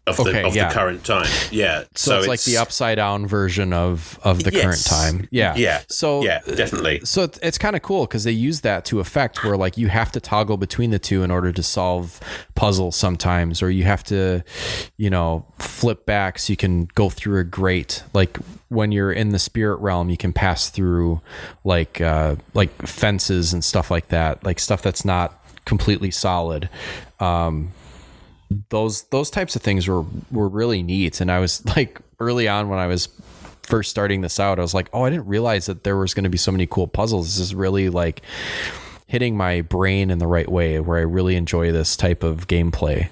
the current time. Yeah. So it's like the upside down version of the current time. Yeah. Yeah. So yeah, definitely. So it's kind of cool because they use that to effect where like you have to toggle between the two in order to solve puzzles sometimes, or you have to, you know, flip back so you can go through a grate. Like when you're in the spirit realm, you can pass through like fences and stuff like that, like stuff that's not completely solid. Those types of things were really neat. And I was like, early on when I was first starting this out, I was like, oh, I didn't realize that there was going to be so many cool puzzles. This is really like hitting my brain in the right way, where I really enjoy this type of gameplay.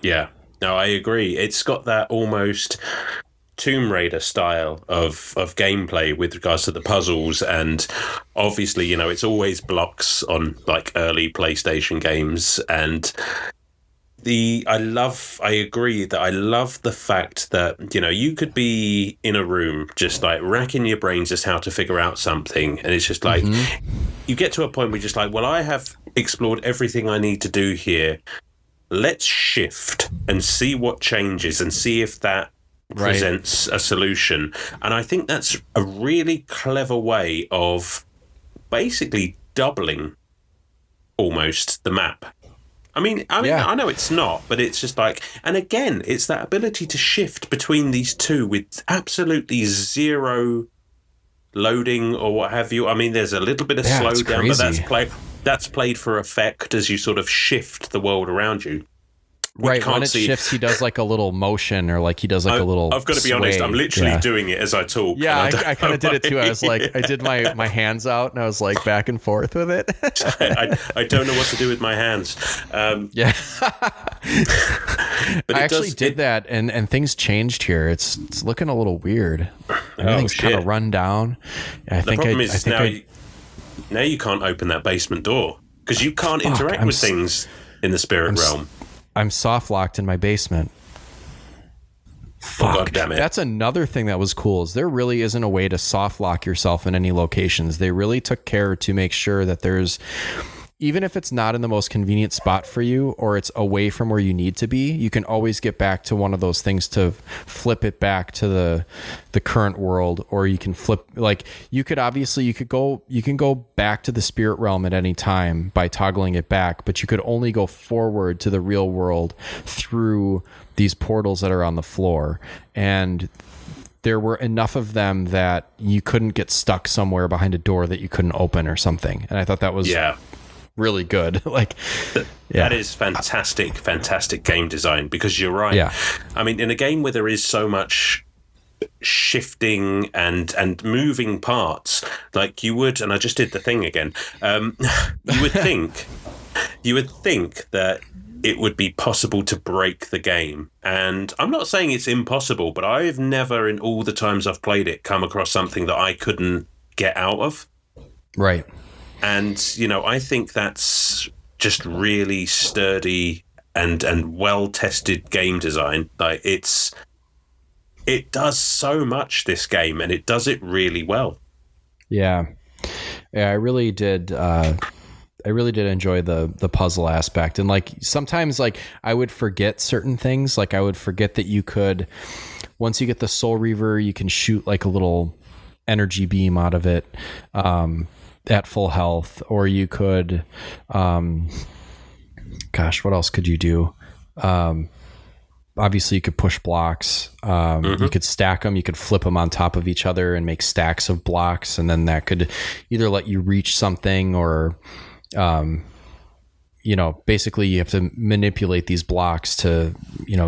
Yeah, no, I agree. It's got that almost Tomb Raider style of gameplay with regards to the puzzles, and obviously, you know, it's always blocks on like early PlayStation games, and I agree that I love the fact that, you know, you could be in a room just like racking your brains just how to figure out something, and it's just like you get to a point where you're just like, well, I have explored everything I need to do here. Let's shift and see what changes and see if that presents a solution. And I think that's a really clever way of basically doubling almost the map. I mean, I know it's not, but it's just like, and again, it's that ability to shift between these two with absolutely zero loading or what have you. I mean, there's a little bit of slowdown, but that's played for effect as you sort of shift the world around you. Right, when it shifts, he does like a little motion, or like he does like a little I've got to be honest, I'm literally doing it as I talk. Yeah, I kind of did it too. I was like, I did my hands out, and I was like back and forth with it. I don't know what to do with my hands. Yeah. But I actually did that, and things changed here. It's looking a little weird. Everything's kind of run down. The problem is now you can't open that basement door because you can't interact with things in the spirit realm. I'm soft locked in my basement. Fuck. Oh, God damn it. That's another thing that was cool, is there really isn't a way to soft lock yourself in any locations. They really took care to make sure that there's, even if it's not in the most convenient spot for you, or it's away from where you need to be, you can always get back to one of those things to flip it back to the current world, or you can flip, like you can go back to the spirit realm at any time by toggling it back, but you could only go forward to the real world through these portals that are on the floor. And there were enough of them that you couldn't get stuck somewhere behind a door that you couldn't open or something. And I thought that was really good. That is fantastic game design, because you're right. Yeah. I mean, in a game where there is so much shifting and moving parts, like you would, and I just did the thing again, you would think that it would be possible to break the game. And I'm not saying it's impossible, but I've never, in all the times I've played it, come across something that I couldn't get out of. Right. And, I think that's just really sturdy and well-tested game design. Like, it does so much, this game, and it does it really well. Yeah. Yeah, I really did enjoy the puzzle aspect. And like sometimes like I would forget certain things. Like I would forget that you could, once you get the Soul Reaver, you can shoot like a little energy beam out of it at full health, or you could what else could you do? Obviously you could push blocks. You could stack them, you could flip them on top of each other and make stacks of blocks, and then that could either let you reach something, or basically you have to manipulate these blocks to,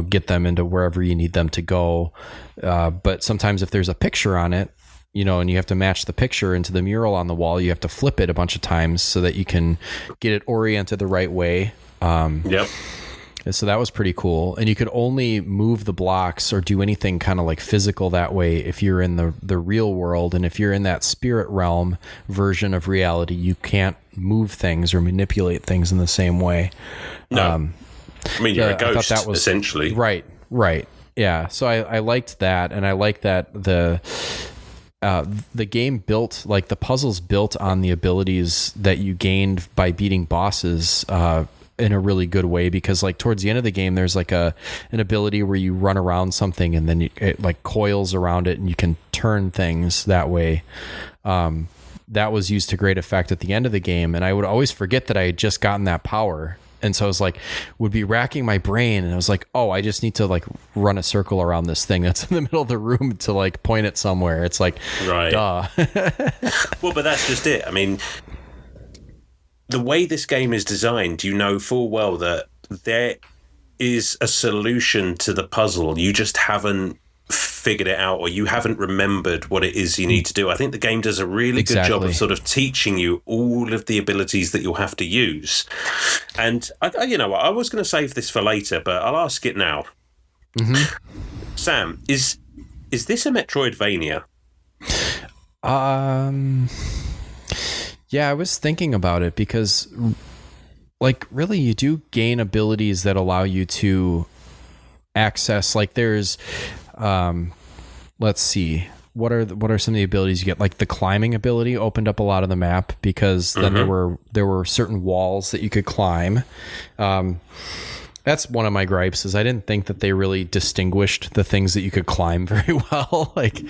get them into wherever you need them to go. But sometimes if there's a picture on it, and you have to match the picture into the mural on the wall, you have to flip it a bunch of times so that you can get it oriented the right way. Yep. So that was pretty cool. And you could only move the blocks or do anything kind of like physical that way if you're in the real world. And if you're in that spirit realm version of reality, you can't move things or manipulate things in the same way. No. I mean, you're a ghost, that was, essentially. Right. Yeah. So I liked that. And I like that the game built, like the puzzles built on the abilities that you gained by beating bosses, in a really good way, because like towards the end of the game there's like an ability where you run around something and then it like coils around it and you can turn things that way. That was used to great effect at the end of the game, and I would always forget that I had just gotten that power, and so I was like, would be racking my brain, and I was like, oh, I just need to like run a circle around this thing that's in the middle of the room to like point it somewhere. It's like, right. Duh. Well, but that's just it. I mean, the way this game is designed, you know full well that there is a solution to the puzzle. You just haven't figured it out, or you haven't remembered what it is you need to do. I think the game does a really good job of sort of teaching you all of the abilities that you'll have to use. And I was going to save this for later, but I'll ask it now. Mm-hmm. Sam, is this a Metroidvania? Yeah, I was thinking about it, because like really you do gain abilities that allow you to access, like there's let's see, what are some of the abilities you get? Like the climbing ability opened up a lot of the map, because then there were certain walls that you could climb. That's one of my gripes is I didn't think that they really distinguished the things that you could climb very well. Like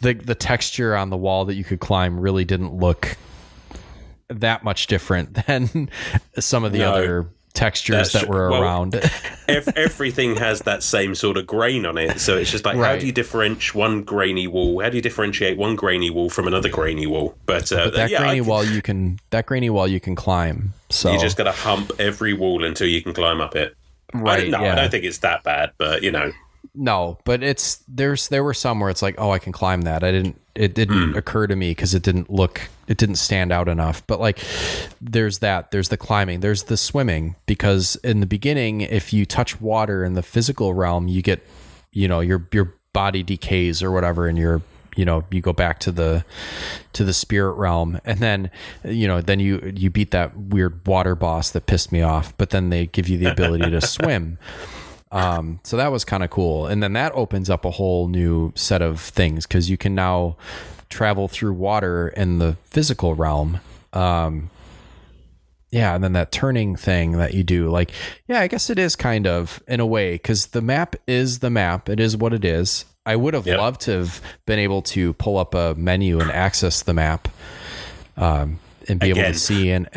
the texture on the wall that you could climb really didn't look that much different than some of the other textures that were around. Everything has that same sort of grain on it. So it's just like, how do you differentiate one grainy wall? How do you differentiate one grainy wall from another grainy wall? But that grainy wall you can climb. So you just got to hump every wall until you can climb up it. Right. I don't think it's that bad, but No, but there were some where it's like, oh, I can climb that. It didn't occur to me because it didn't stand out enough. But like, there's the climbing, there's the swimming, because in the beginning, if you touch water in the physical realm, you get, your body decays or whatever, and you go back to the spirit realm, and then you beat that weird water boss that pissed me off, but then they give you the ability to swim. So that was kind of cool. And then that opens up a whole new set of things, because you can now travel through water in the physical realm. And then that turning thing that you do, like, I guess it is kind of, in a way, because the map is the map. It is what it is. I would have loved to have been able to pull up a menu and access the map, and be able to see. And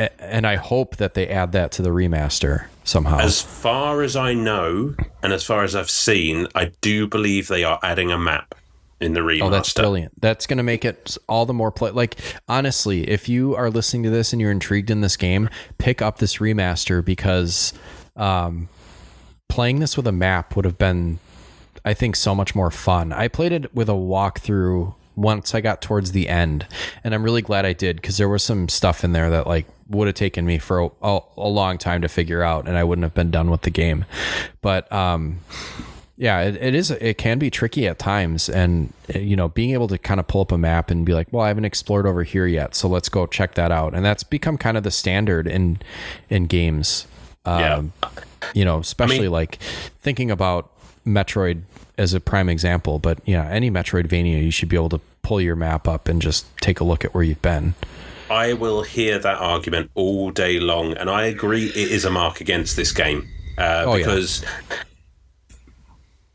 I hope that they add that to the remaster somehow. As far as I know, and as far as I've seen, I do believe they are adding a map in the remaster. Oh, that's brilliant. That's going to make it all the more like, honestly, if you are listening to this and you're intrigued in this game, pick up this remaster, because playing this with a map would have been, I think, so much more fun. I played it with a walkthrough once I got towards the end, and I'm really glad I did, because there was some stuff in there that like would have taken me for a long time to figure out, and I wouldn't have been done with the game. But it can be tricky at times, and being able to kind of pull up a map and be like, well, I haven't explored over here yet, so let's go check that out. And that's become kind of the standard in games. Especially like thinking about Metroid as a prime example, but any Metroidvania, you should be able to pull your map up and just take a look at where you've been. I will hear that argument all day long, and I agree it is a mark against this game, because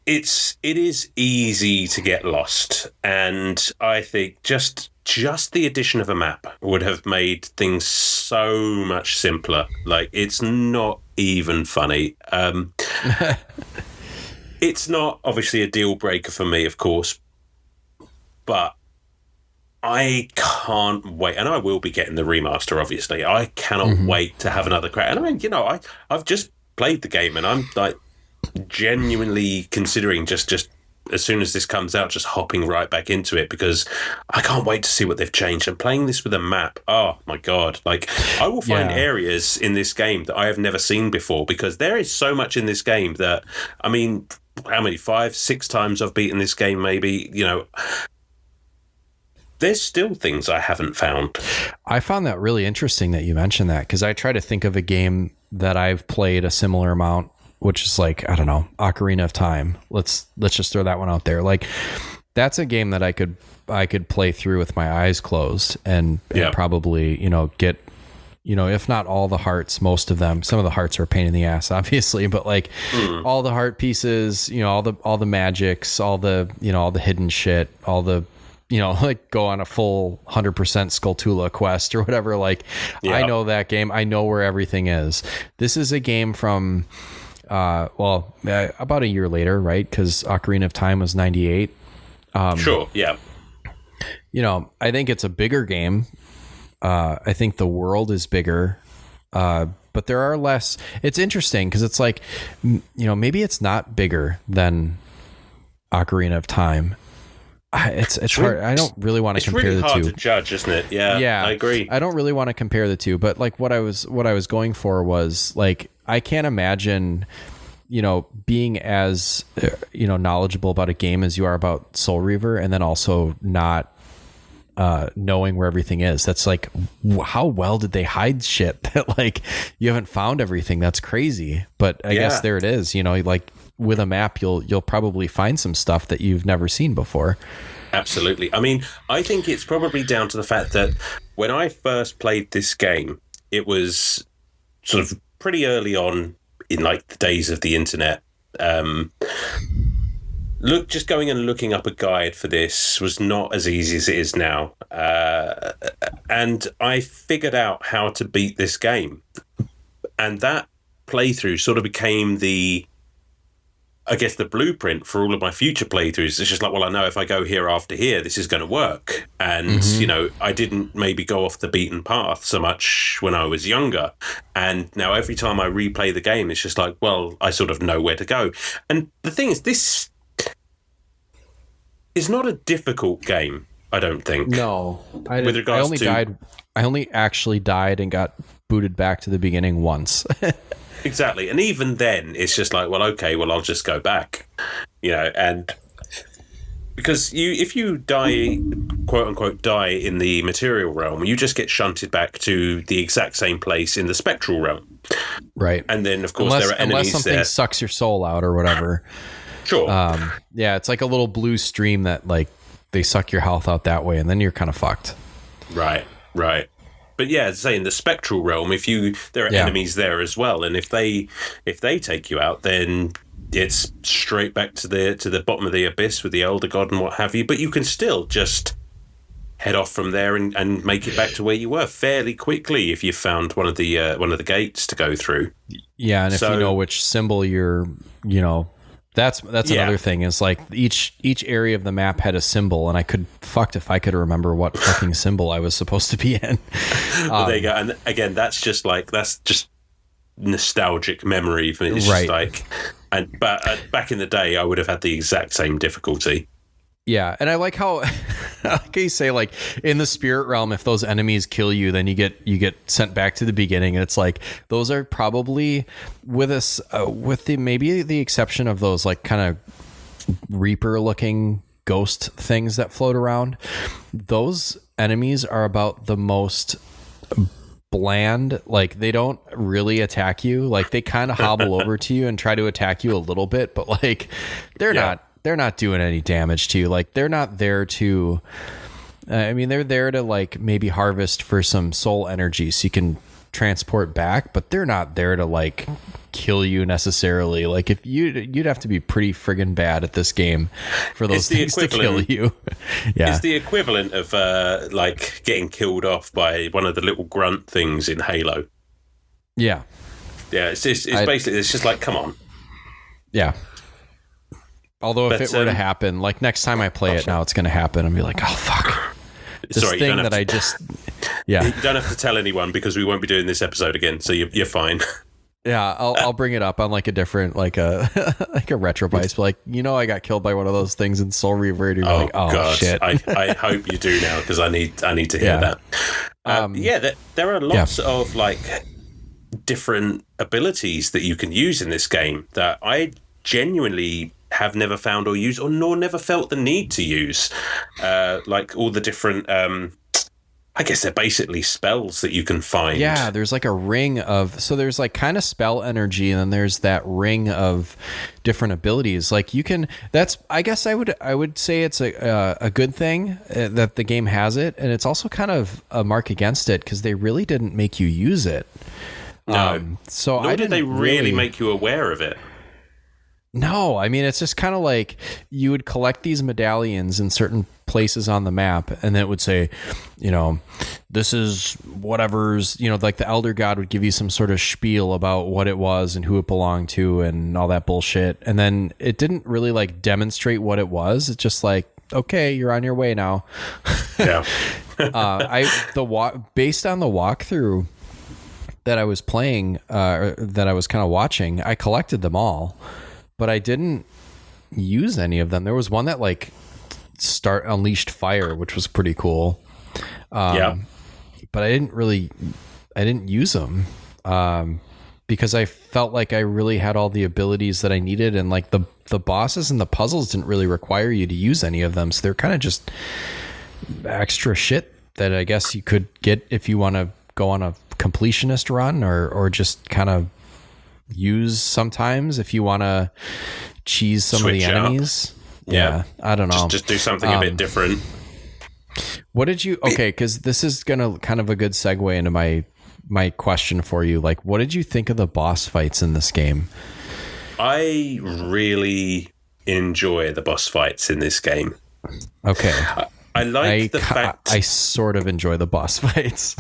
it is easy to get lost, and I think just the addition of a map would have made things so much simpler. Like, it's not even funny. It's not obviously a deal breaker for me, of course, but I can't wait, and I will be getting the remaster, obviously. I cannot wait to have another crack. And I mean, I've just played the game, and I'm like genuinely considering just as soon as this comes out, just hopping right back into it, because I can't wait to see what they've changed. And playing this with a map, oh my God. Like, I will find areas in this game that I have never seen before, because there is so much in this game that, I mean, how many, 5-6 times I've beaten this game, maybe, there's still things I haven't found. I found that really interesting that you mentioned that, because I try to think of a game that I've played a similar amount, which is like, I don't know, Ocarina of Time. Let's just throw that one out there. Like, that's a game that I could play through with my eyes closed and probably, get, if not all the hearts, most of them. Some of the hearts are a pain in the ass, obviously, but like all the heart pieces, all the magics, all the, all the hidden shit, all the, like go on a full 100% Skulltula quest or whatever. Like, I know that game. I know where everything is. This is a game from, about a year later, right? Because Ocarina of Time was 98. Sure, yeah. I think it's a bigger game. I think the world is bigger, but there are less. It's interesting because it's like, maybe it's not bigger than Ocarina of Time. It's hard. I don't really want to compare the two. It's really hard to judge, isn't it? Yeah, I agree. I don't really want to compare the two, but like what I was going for was like, I can't imagine, being as, knowledgeable about a game as you are about Soul Reaver, and then also not knowing where everything is. That's like, how well did they hide shit that like you haven't found everything? That's crazy. But I guess there it is, like with a map, you'll probably find some stuff that you've never seen before. Absolutely. I mean, I think it's probably down to the fact that when I first played this game, it was sort of pretty early on in like the days of the internet. Just going and looking up a guide for this was not as easy as it is now. And I figured out how to beat this game. And that playthrough sort of became the blueprint for all of my future playthroughs. It's just like, well, I know if I go here after here, this is going to work. And, I didn't maybe go off the beaten path so much when I was younger. And now every time I replay the game, it's just like, well, I sort of know where to go. And the thing is, this is not a difficult game, I don't think. No. I only actually died and got booted back to the beginning once. Exactly. And even then, it's just like, well, okay, well, I'll just go back. And because if you die, quote unquote, die in the material realm, you just get shunted back to the exact same place in the spectral realm. Right. And then, of course, there are enemies unless something sucks your soul out or whatever. Sure. Yeah, it's like a little blue stream that like they suck your health out that way, and then you're kind of fucked. Right. But yeah, as I say, in the spectral realm, there are enemies there as well, and if they take you out, then it's straight back to the bottom of the abyss with the Elder God and what have you. But you can still just head off from there and make it back to where you were fairly quickly if you found one of the gates to go through. Yeah, and if you know which symbol you're, That's another thing is like each area of the map had a symbol, and I could if I could remember what fucking symbol I was supposed to be in. Well, there you go. And again, that's just nostalgic memory for me. It's just like, but back in the day, I would have had the exact same difficulty. Yeah, and I like how you say like in the spirit realm, if those enemies kill you, then you get sent back to the beginning, and it's like those are probably with the exception of those like kind of Reaper looking ghost things that float around. Those enemies are about the most bland. Like they don't really attack you. Like they kind of hobble over to you and try to attack you a little bit, but like they're not doing any damage to you. Like they're not there to, they're there to like maybe harvest for some soul energy so you can transport back, but they're not there to like kill you necessarily. Like if you'd have to be pretty friggin' bad at this game for those things to kill you. Yeah. It's the equivalent of like getting killed off by one of the little grunt things in Halo. Yeah. Yeah. It's basically, it's just like, come on. Yeah. Although if it were to happen, like next time I play it now, it's going to happen. I'll be like, oh, fuck. You don't have to tell anyone because we won't be doing this episode again. So you're fine. Yeah, I'll bring it up on like a different, like a Retrotopia. Like, I got killed by one of those things in Soul Reaver. And you're like, oh, God. Shit. I hope you do now because I need to hear that. There are lots of like different abilities that you can use in this game that I genuinely have never found or used, or nor never felt the need to use. Like all the different, I guess they're basically spells that you can find. Yeah, there's like a ring so there's like kind of spell energy, and then there's that ring of different abilities. Like I guess I would say it's a good thing that the game has it, and it's also kind of a mark against it because they really didn't make you use it. No. Nor did they really make you aware of it. No, it's just kind of like you would collect these medallions in certain places on the map, and then it would say, this is whatever's, like the Elder God would give you some sort of spiel about what it was and who it belonged to and all that bullshit. And then it didn't really like demonstrate what it was. It's just like, okay, you're on your way now. Yeah. Based on the walkthrough that I was playing, that I was kind of watching, I collected them all. But I didn't use any of them. There was one that like unleashed fire, which was pretty cool. But I didn't use them because I felt like I really had all the abilities that I needed, and like the bosses and the puzzles didn't really require you to use any of them. So they're kind of just extra shit that I guess you could get if you want to go on a completionist run or just kind of use sometimes if you want to cheese some of the enemies. Yeah, I don't know. Just do something a bit different. What did you? Okay, because this is gonna kind of a good segue into my question for you. Like, what did you think of the boss fights in this game? I really enjoy the boss fights in this game. Okay. I like the fact... I sort of enjoy the boss fights.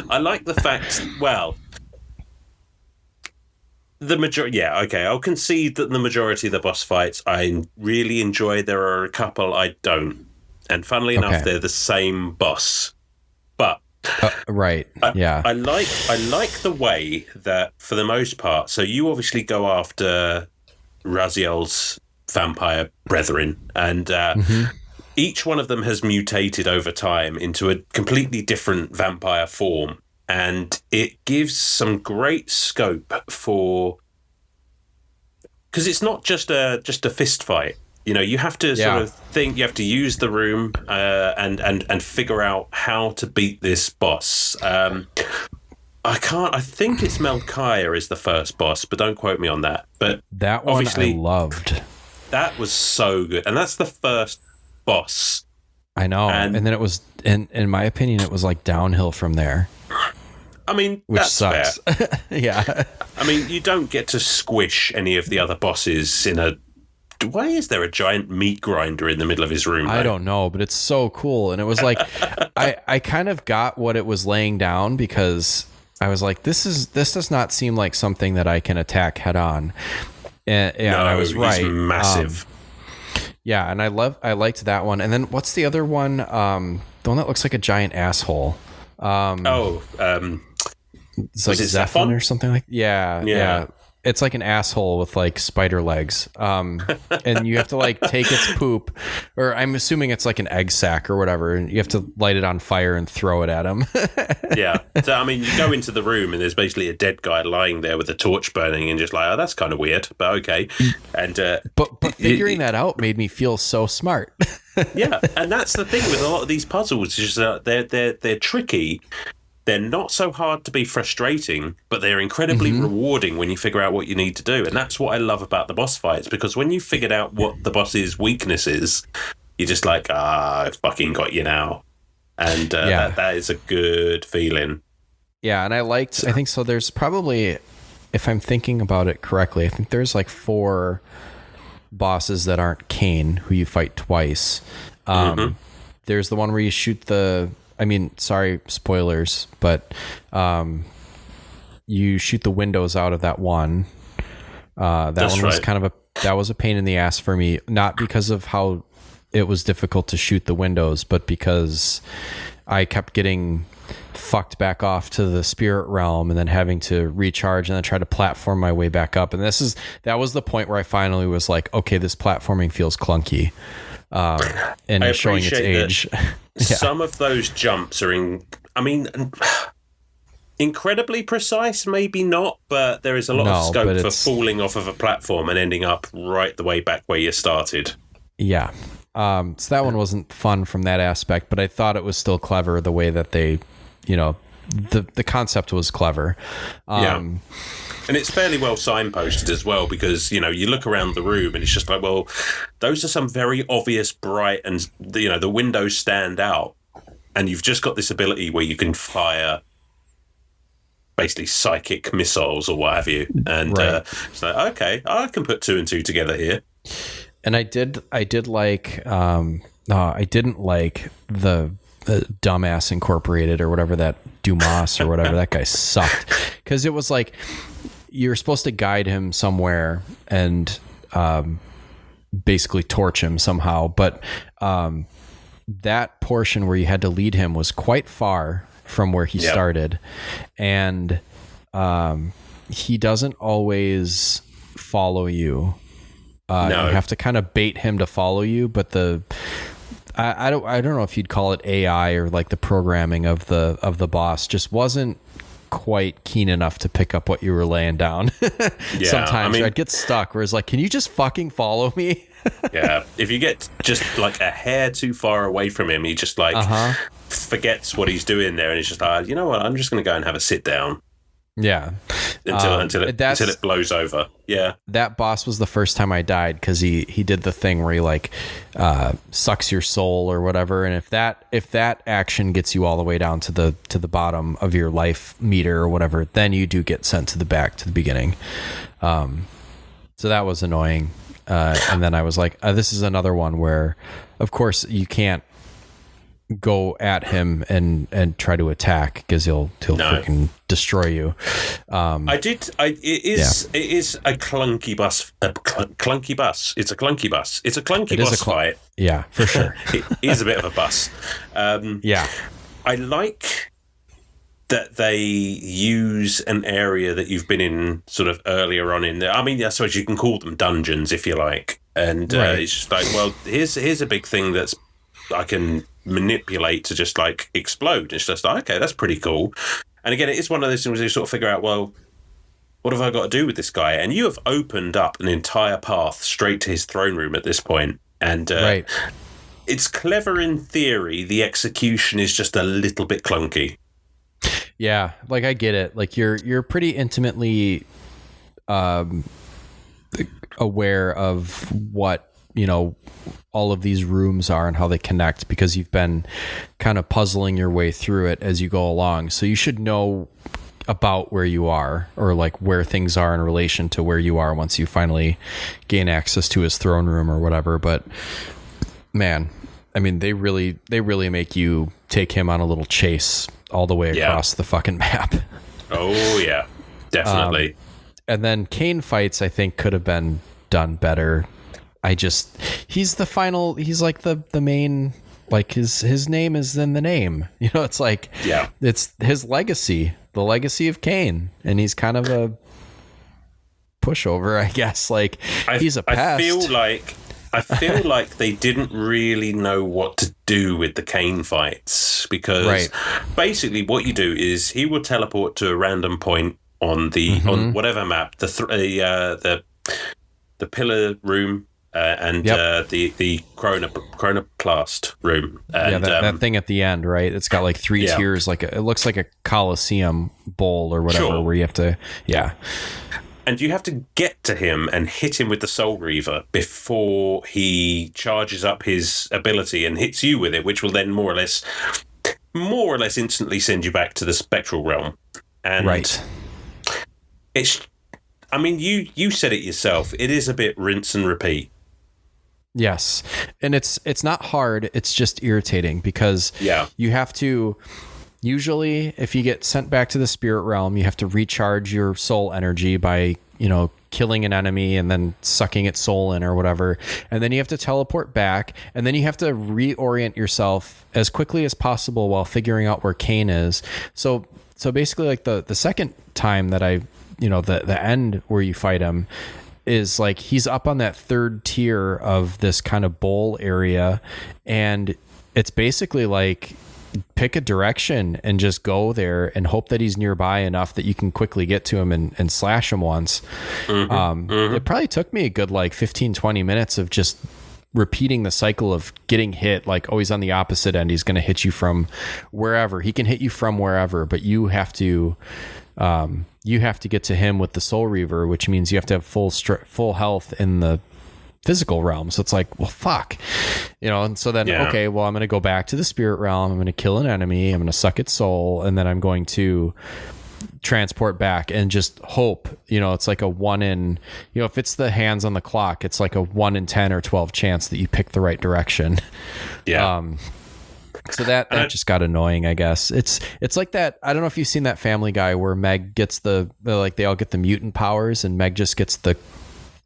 I like the fact... Well, the majority... Yeah, okay. I'll concede that the majority of the boss fights I really enjoy. There are a couple I don't. And funnily enough, they're the same boss. But... right. I like the way that, for the most part... So you obviously go after Raziel's vampire brethren, and... Each one of them has mutated over time into a completely different vampire form, and it gives some great scope for... Because it's not just a fist fight. You know, you have to sort of think, you have to use the room and figure out how to beat this boss. I think it's Melchiah is the first boss, but don't quote me on that. But that one I loved. That was so good. And that's the first boss. I know. And then it was, in my opinion, it was like downhill from there. I mean, which that's sucks. Fair. Yeah. I mean, you don't get to squish any of the other bosses in a... Why is there a giant meat grinder in the middle of his room? I don't know, but it's so cool. And it was like, I kind of got what it was laying down, because I was like, this does not seem like something that I can attack head on. And I was right. He's massive. Yeah, and I liked that one. And then what's the other one? The one that looks like a giant asshole. It's like Zephon or something like. Yeah. It's like an asshole with like spider legs. And you have to like take its poop, or I'm assuming it's like an egg sack or whatever, and you have to light it on fire and throw it at him. Yeah. So I mean, you go into the room and there's basically a dead guy lying there with a torch burning, and just like, oh, that's kind of weird, but okay. And but figuring that out made me feel so smart. Yeah, and that's the thing with a lot of these puzzles, is they're tricky. They're not so hard to be frustrating, but they're incredibly rewarding when you figure out what you need to do. And that's what I love about the boss fights, because when you figured out what the boss's weakness is, you're just like, I fucking got you now. And that is a good feeling. Yeah, and I think so. There's probably, if I'm thinking about it correctly, I think there's like 4 bosses that aren't Kain, who you fight twice. There's the one where you shoot sorry, spoilers, but you shoot the windows out of that one. That one was that was a pain in the ass for me, not because of how it was difficult to shoot the windows, but because I kept getting fucked back off to the spirit realm and then having to recharge and then try to platform my way back up. And that was the point where I finally was like, okay, this platforming feels clunky. And it's showing its age. Some of those jumps are incredibly precise, maybe not, but there is a lot of scope for falling off of a platform and ending up right the way back where you started. Yeah. So that one wasn't fun from that aspect, but I thought it was still clever the way that they, the concept was clever. And it's fairly well signposted as well, because, you look around the room and it's just like, well, those are some very obvious bright, and, the windows stand out. And you've just got this ability where you can fire basically psychic missiles or what have you. And it's like, okay, I can put 2 and 2 together here. And I did like, I didn't like the Dumbass Incorporated or whatever, that Dumas or whatever, that guy sucked. Because it was like, you're supposed to guide him somewhere and basically torch him somehow. But that portion where you had to lead him was quite far from where he started. And he doesn't always follow you. You have to kind of bait him to follow you. But I don't know if you'd call it AI or like the programming of the boss just wasn't quite keen enough to pick up what you were laying down. Sometimes I'd get stuck where it's like, can you just fucking follow me? Yeah, if you get just like a hair too far away from him, he just like forgets what he's doing there, and he's just like, you know what, I'm just going to go and have a sit down. Yeah. until it blows over. Yeah, that boss was the first time I died because he did the thing where he like sucks your soul or whatever, and if that action gets you all the way down to the bottom of your life meter or whatever, then you do get sent to the beginning. So that was annoying. And then I was like, this is another one where, of course, you can't go at him and try to attack because he'll freaking destroy you. It is a clunky bus. Clunky bus. It's a clunky bus. It's a clunky bus fight. Yeah, for sure. It is a bit of a bus. Yeah. I like that they use an area that you've been in sort of earlier on in there. I mean, I suppose you can call them dungeons if you like. And it's just like, well, here's a big thing that's I can manipulate to just like explode. It's just like, okay, that's pretty cool. And again, it is one of those things where you sort of figure out, well, what have I got to do with this guy? And you have opened up an entire path straight to his throne room at this point. And it's clever in theory. The execution is just a little bit clunky. Yeah, like I get it. Like you're pretty intimately aware of what, all of these rooms are and how they connect because you've been kind of puzzling your way through it as you go along. So you should know about where you are or like where things are in relation to where you are once you finally gain access to his throne room or whatever. But man, I mean, they really make you take him on a little chase all the way across the fucking map. Oh yeah, definitely. And then Kain fights, I think, could have been done better. He's like the main, like his name is in the name. It's like, it's his legacy, the legacy of Kain. And he's kind of a pushover, I guess. Like he's a pest. I feel like they didn't really know what to do with the Kain fights because basically what you do is he will teleport to a random point on the on whatever map, the pillar room and the chronoplast room. And, that thing at the end, right? It's got like three tiers, like it looks like a Colosseum bowl or whatever, where you have to, And you have to get to him and hit him with the Soul Reaver before he charges up his ability and hits you with it, which will then more or less instantly send you back to the spectral realm. And it's, I mean, you said it yourself. It is a bit rinse and repeat. Yes, and it's not hard. It's just irritating because you have to. Usually, if you get sent back to the spirit realm, you have to recharge your soul energy by, killing an enemy and then sucking its soul in or whatever. And then you have to teleport back, and then you have to reorient yourself as quickly as possible while figuring out where Kain is. So basically, like the second time that the end where you fight him is like he's up on that third tier of this kind of bowl area, and it's basically like pick a direction and just go there and hope that he's nearby enough that you can quickly get to him and slash him once. It probably took me a good like 15-20 minutes of just repeating the cycle of getting hit. Like, oh, he's on the opposite end, he's going to hit you from wherever. He can hit you from wherever, but you have to get to him with the Soul Reaver, which means you have to have full health in the physical realm. So it's like, well, fuck, and so then, okay, well, I'm going to go back to the spirit realm. I'm going to kill an enemy. I'm going to suck its soul. And then I'm going to transport back and just hope, it's like a 1 in, if it's the hands on the clock, it's like a 1 in 10 or 12 chance that you pick the right direction. So that just got annoying, I guess. It's like that. I don't know if you've seen that Family Guy where Meg gets they all get the mutant powers and Meg just gets the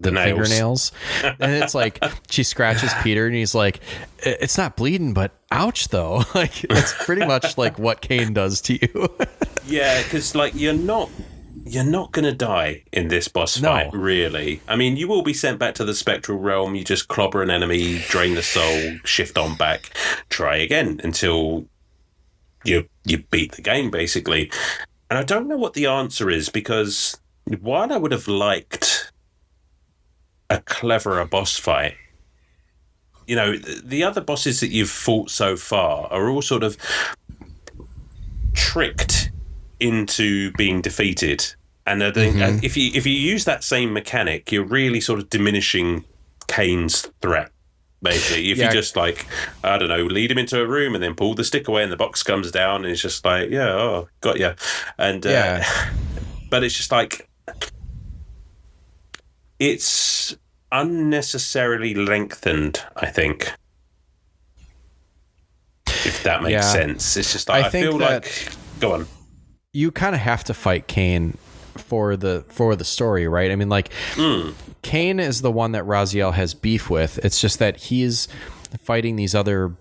fingernails. And it's like she scratches Peter and he's like, it's not bleeding, but ouch though. Like it's pretty much like what Kain does to you. Yeah, because like you're not gonna die in this boss fight, really. I mean, you will be sent back to the spectral realm. You just clobber an enemy, drain the soul, shift on back, try again until you beat the game, basically. And I don't know what the answer is, because while I would have liked a cleverer boss fight, the other bosses that you've fought so far are all sort of tricked into being defeated And I think if you use that same mechanic, you're really sort of diminishing Kain's threat. Basically, if you just like, I don't know, lead him into a room and then pull the stick away and the box comes down and it's just like, got you. And but it's just like, it's unnecessarily lengthened, I think. If that makes sense. It's just like, I feel like, go on. You kind of have to fight Kain for the story, right? I mean, like, Kain is the one that Raziel has beef with. It's just that he's fighting these other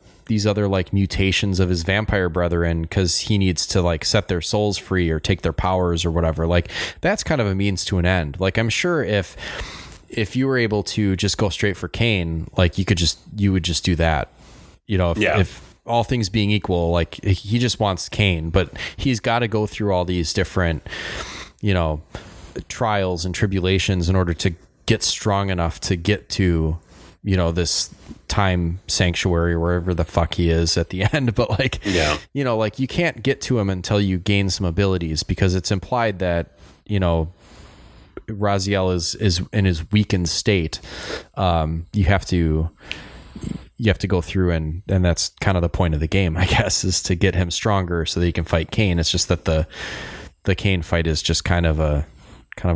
like mutations of his vampire brethren because he needs to like set their souls free or take their powers or whatever. Like, that's kind of a means to an end. Like, I'm sure if you were able to just go straight for Kain, like you would just do that. You know, if all things being equal, like, he just wants Kain, but he's got to go through all these different, you know, trials and tribulations in order to get strong enough to get to, you know, this time sanctuary, wherever the fuck he is at the end. But like, you know, like, you can't get to him until you gain some abilities, because it's implied that, you know, Raziel is in his weakened state. You have to go through and that's kind of the point of the game, I guess, is to get him stronger so that he can fight Kain. It's just that the Kain fight is just kind of a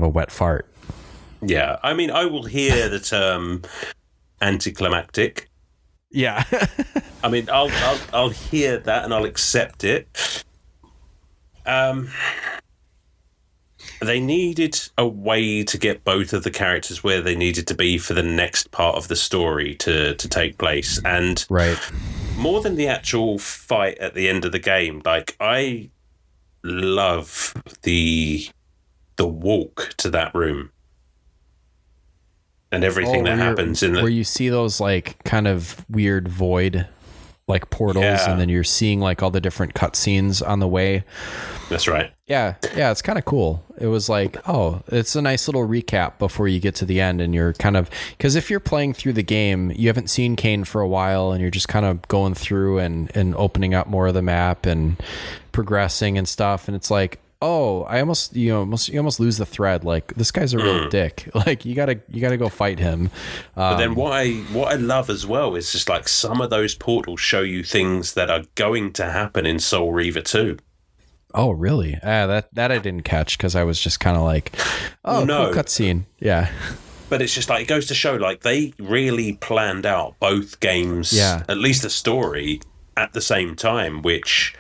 wet fart. Yeah, I mean, I will hear the term anticlimactic. Yeah. I mean, I'll hear that and I'll accept it. They needed a way to get both of the characters where they needed to be for the next part of the story to take place. And more than the actual fight at the end of the game, like, I love the walk to that room and everything that happens in where you see those like kind of weird void like portals, and then you're seeing like all the different cutscenes on the way. That's right. Yeah, it's kind of cool. It was like, it's a nice little recap before you get to the end, and you're kind of, because if you're playing through the game, you haven't seen Kain for a while, and you're just kind of going through and opening up more of the map and progressing and stuff, and it's like, I almost you almost lose the thread. Like, this guy's a real dick. Like, you gotta go fight him. But then what I love as well is just like some of those portals show you things that are going to happen in Soul Reaver 2. Oh, really? That I didn't catch, because I was just kind of like, cool cutscene. Yeah. But it's just like, it goes to show, like, they really planned out both games, at least the story, at the same time, which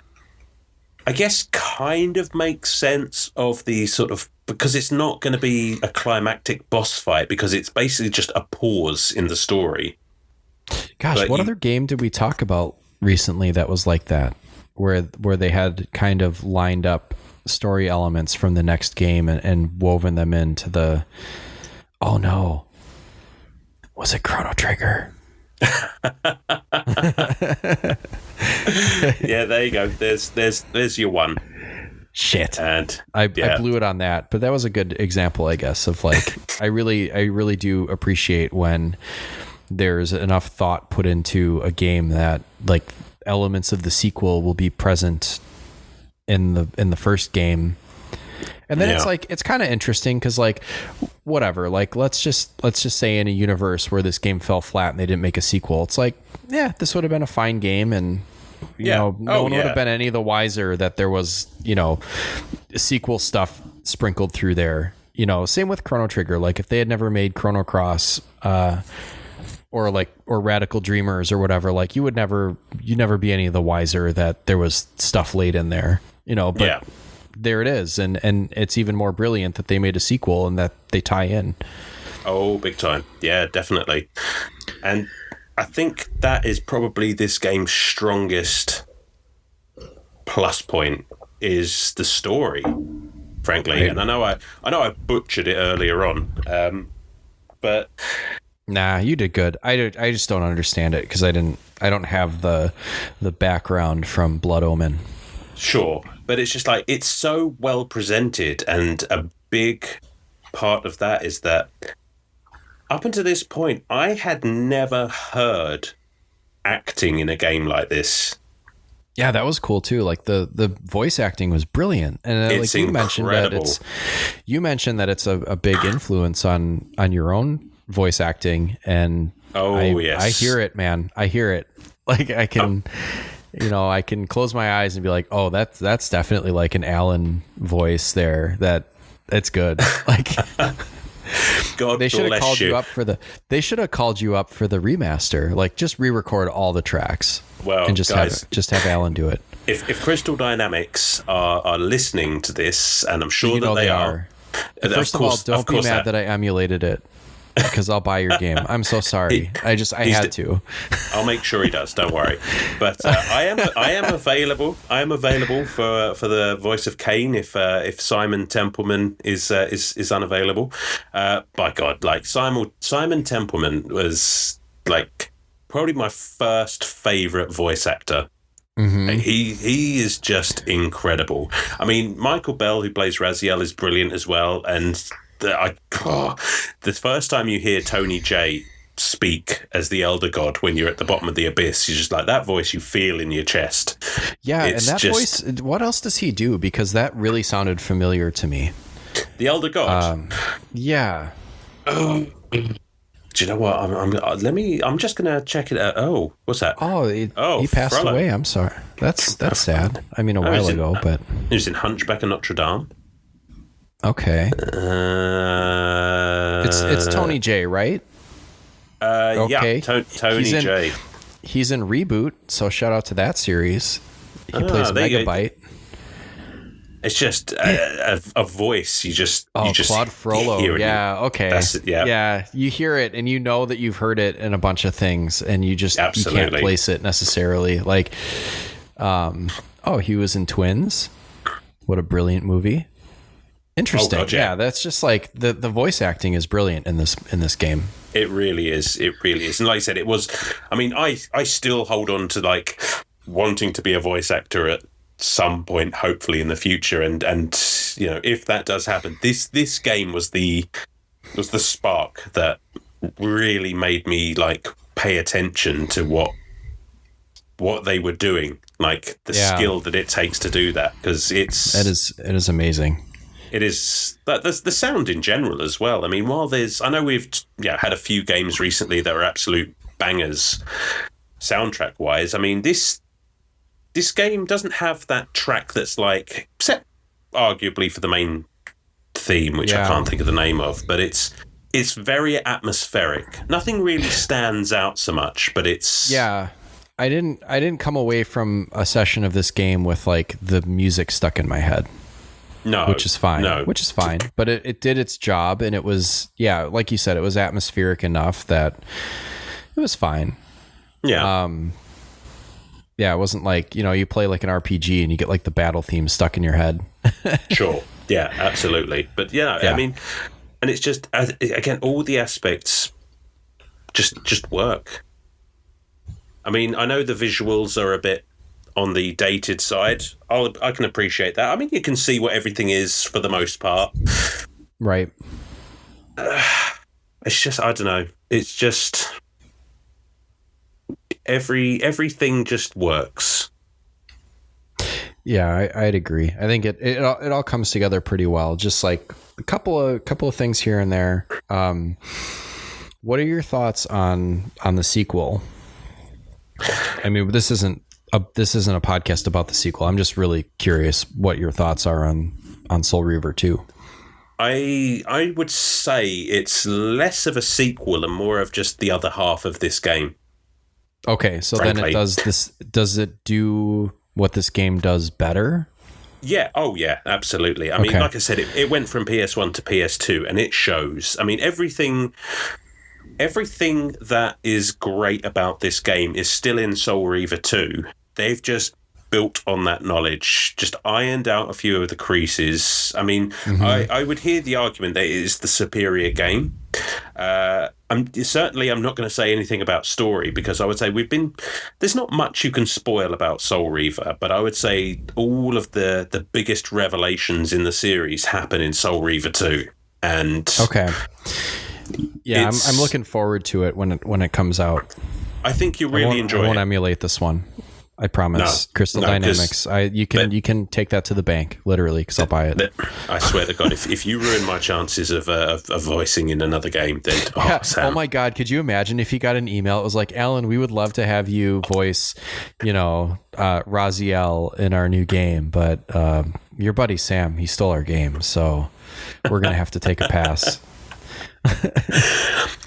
I guess kind of makes sense of the sort of, because it's not going to be a climactic boss fight, because it's basically just a pause in the story. Gosh, but what other game did we talk about recently that was like that, where they had kind of lined up story elements from the next game and woven them into the... Oh no. Was it Chrono Trigger? Yeah, there you go. There's your one. Shit. And I blew it on that, but that was a good example, I guess, of like, I really do appreciate when there's enough thought put into a game that like elements of the sequel will be present in the first game. And then it's like, it's kind of interesting because like, whatever, like, let's just say in a universe where this game fell flat and they didn't make a sequel, it's like, this would have been a fine game, and you know, no one would have been any the wiser that there was, you know, sequel stuff sprinkled through there. You know, same with Chrono Trigger. Like, if they had never made Chrono Cross, or Radical Dreamers or whatever, like, you'd never be any the wiser that there was stuff laid in there, you know, but there it is. And it's even more brilliant that they made a sequel and that they tie in. Oh, big time. Yeah, definitely. And I think that is probably this game's strongest plus point, is the story, frankly. Right. And I know I butchered it earlier on, but nah, you did good. I just don't understand it because I don't have the background from Blood Omen. Sure, but it's just like, it's so well presented, and a big part of that is that up until this point, I had never heard acting in a game like this. Yeah, that was cool too. Like the voice acting was brilliant, and It's like you mentioned that it's a big influence on your own voice acting, and yes, I hear it, man. I hear it. Like I can, I can close my eyes and be like, oh, that's definitely like an Alan voice there. That's good. Like. God They should have called you up for the. They should have called you up for the remaster. Like, just re-record all the tracks. Well, and just guys, have Alan do it. If Crystal Dynamics are listening to this, and I'm sure that they are. First of all, don't be mad that I emulated it, because I'll buy your game. I'm so sorry. I had to. I'll make sure he does. Don't worry. But I am available. I am available for the voice of Kain if Simon Templeman is unavailable. By God, like Simon Templeman was like probably my first favorite voice actor. Mm-hmm. He is just incredible. I mean, Michael Bell, who plays Raziel, is brilliant as well, and the first time you hear Tony J speak as the Elder God when you're at the bottom of the abyss, you're just like, that voice you feel in your chest. Yeah, and that voice, what else does he do? Because that really sounded familiar to me. The Elder God? Yeah. Do you know what? I'm just gonna check it out. Oh, what's that? Oh, he passed Frollo. away. I'm sorry. That's sad. I mean, a while ago, but he was in Hunchback of Notre Dame. Okay. It's Tony J, right? Okay. Yeah, Tony J. He's in Reboot, so shout out to that series. He plays Megabyte. It's just a voice. You just Claude Frollo. Yeah. Okay. That's it, yeah. Yeah. You hear it, and you know that you've heard it in a bunch of things, and you can't place it necessarily. Like, he was in Twins. What a brilliant movie. Interesting. Oh, God, yeah. That's just like the voice acting is brilliant in this game. It really is. It really is. And like I said, it was. I mean, I still hold on to like wanting to be a voice actor at some point, hopefully in the future, and if that does happen, this game was the spark that really made me like pay attention to what they were doing, like the skill that it takes to do that, because it is amazing. It is the sound in general as well. I mean, I know we've had a few games recently that are absolute bangers soundtrack wise. I mean, this game doesn't have that track that's like, except arguably for the main theme, which I can't think of the name of, but it's very atmospheric. Nothing really stands out so much, but it's I didn't come away from a session of this game with like the music stuck in my head. No, which is fine. But it did its job, and it was like you said, it was atmospheric enough that it was fine. Yeah. It wasn't like, you play like an RPG and you get like the battle theme stuck in your head. Sure. Yeah, absolutely. But I mean, and it's just, again, all the aspects just work. I mean, I know the visuals are a bit on the dated side. I can appreciate that. I mean, you can see what everything is for the most part. Right. It's just, I don't know. It's just... everything just works. Yeah, I'd agree. I think it all comes together pretty well. Just like a couple of things here and there. What are your thoughts on the sequel? I mean, this isn't a podcast about the sequel. I'm just really curious what your thoughts are on Soul Reaver 2. I would say it's less of a sequel and more of just the other half of this game. Okay, so frankly. Then does it do what this game does better? Yeah. Oh, yeah, absolutely. I mean, like I said, it went from PS1 to PS2, and it shows. I mean, everything that is great about this game is still in Soul Reaver 2. They've just built on that knowledge, just ironed out a few of the creases. I mean, I would hear the argument that it is the superior game. I'm not going to say anything about story, because I would say there's not much you can spoil about Soul Reaver, but I would say all of the biggest revelations in the series happen in Soul Reaver 2. And yeah, I'm looking forward to it when it comes out. I think you really enjoy it. I won't emulate this one. I promise. Crystal Dynamics. You can take that to the bank, literally, because I'll buy it. I swear to God, if you ruin my chances of voicing in another game, then Sam. Oh my God, could you imagine if you got an email? It was like, Alan, we would love to have you voice, Raziel in our new game, but your buddy Sam, he stole our game, so we're gonna have to take a pass.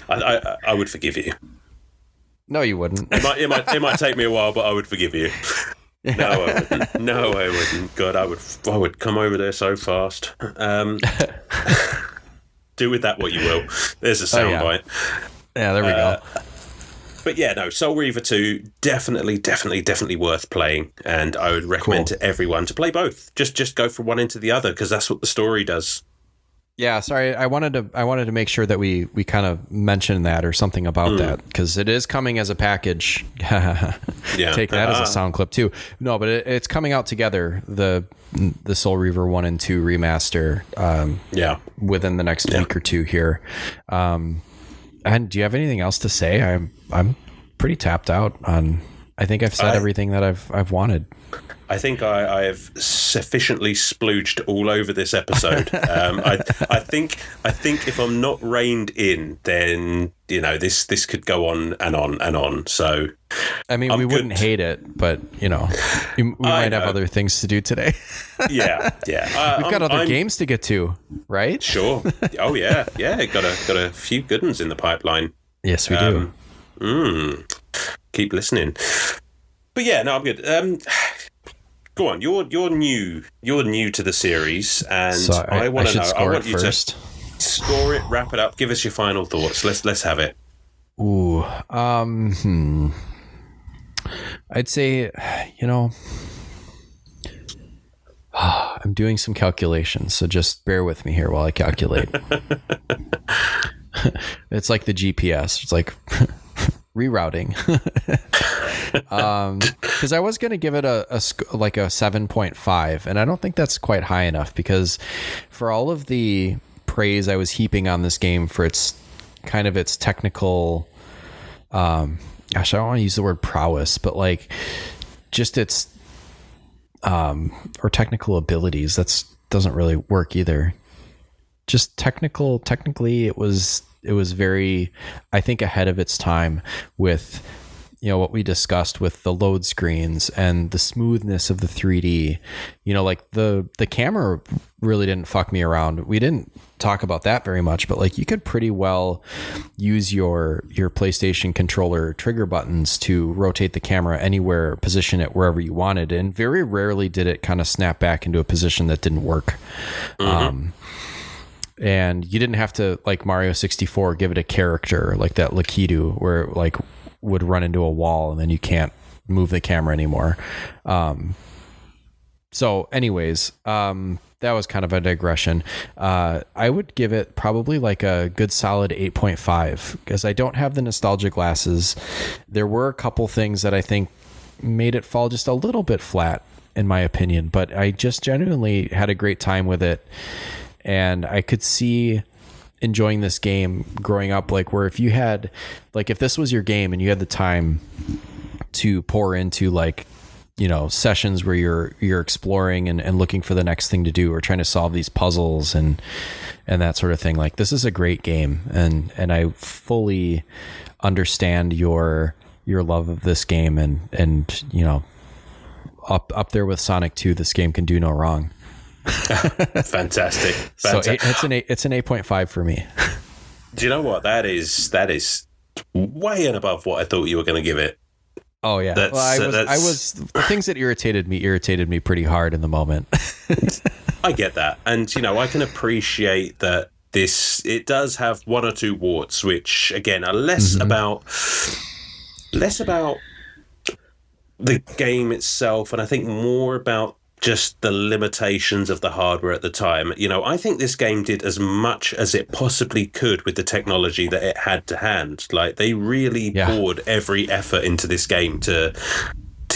I would forgive you. No, you wouldn't. It might take me a while, but I would forgive you. No, I wouldn't. No, I wouldn't. God, I would come over there so fast. Do with that what you will. There's a soundbite. Yeah, there we go. But yeah, no, Soul Reaver 2, definitely worth playing. And I would recommend to everyone to play both. Just go from one into the other, because that's what the story does. Yeah, sorry. I wanted to make sure that we kind of mentioned that or something about that, because it is coming as a package. Take that as a sound clip too. No, but it's coming out together. The Soul Reaver 1 and 2 remaster. Within the next week or two here. And do you have anything else to say? I'm pretty tapped out on. I think I've said everything that I've wanted. I think I have sufficiently splooged all over this episode. I think if I'm not reined in, then this could go on and on and on. So, I mean, we wouldn't hate it, but we might have other things to do today. Yeah. We've got other games to get to, right? Sure. Oh yeah. Got a few good ones in the pipeline. Yes, we do. Keep listening. But yeah, no, I'm good. Go on, you're new to the series, and so I want to know. I want you first. To score it, wrap it up, give us your final thoughts. Let's have it. Ooh, I'd say, I'm doing some calculations, so just bear with me here while I calculate. It's like the GPS. It's like rerouting. Because I was going to give it a 7.5, and I don't think that's quite high enough, because for all of the praise I was heaping on this game for its technical, I don't want to use the word prowess, but like just its or technical abilities. That doesn't really work either. Just technically it was very, I think, ahead of its time with what we discussed with the load screens and the smoothness of the 3D. Like the camera really didn't fuck me around. We didn't talk about that very much, but like you could pretty well use your PlayStation controller trigger buttons to rotate the camera anywhere, position it wherever you wanted, and very rarely did it kind of snap back into a position that didn't work. And you didn't have to, like Mario 64, give it a character like that Lakitu, where it like would run into a wall and then you can't move the camera anymore. So anyways, that was kind of a digression. I would give it probably like a good solid 8.5, because I don't have the nostalgia glasses. There were a couple things that I think made it fall just a little bit flat, in my opinion, but I just genuinely had a great time with it. And I could see enjoying this game growing up, like where if you had, like if this was your game and you had the time to pour into like, sessions where you're exploring and looking for the next thing to do or trying to solve these puzzles and that sort of thing. Like this is a great game, and I fully understand your love of this game, and up there with Sonic 2, this game can do no wrong. Fantastic. So it's an 8.5 for me. Do you know what that is way and above what I thought you were going to give it. Oh yeah. I was the things that irritated me pretty hard in the moment. I get that, and I can appreciate that it does have one or two warts, which again are less about the game itself, and I think more about just the limitations of the hardware at the time. I think this game did as much as it possibly could with the technology that it had to hand. Like they really poured every effort into this game to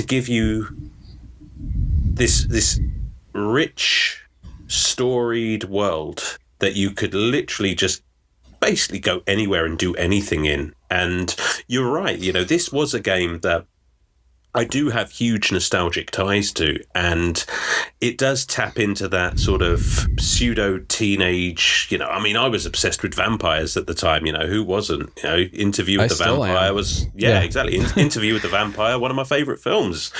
give you this rich, storied world that you could literally just basically go anywhere and do anything in. And you're right, this was a game that I do have huge nostalgic ties to, and it does tap into that sort of pseudo teenage, I mean, I was obsessed with vampires at the time, who wasn't? Interview with the Vampire was, exactly. Interview with the Vampire, one of my favorite films.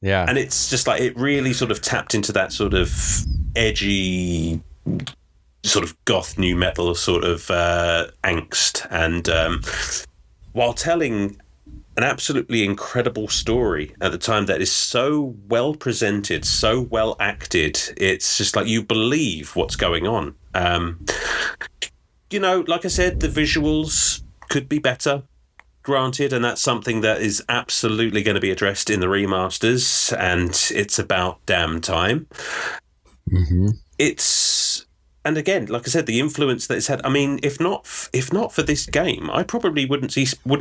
Yeah. And it's just like, it really sort of tapped into that sort of edgy, sort of goth new metal sort of angst. And while telling an absolutely incredible story at the time that is so well presented, so well acted, it's just like you believe what's going on. Like I said, the visuals could be better, granted, and that's something that is absolutely going to be addressed in the remasters, and it's about damn time. Mm-hmm. And again, like I said, the influence that it's had. I mean, if not for this game, I probably wouldn't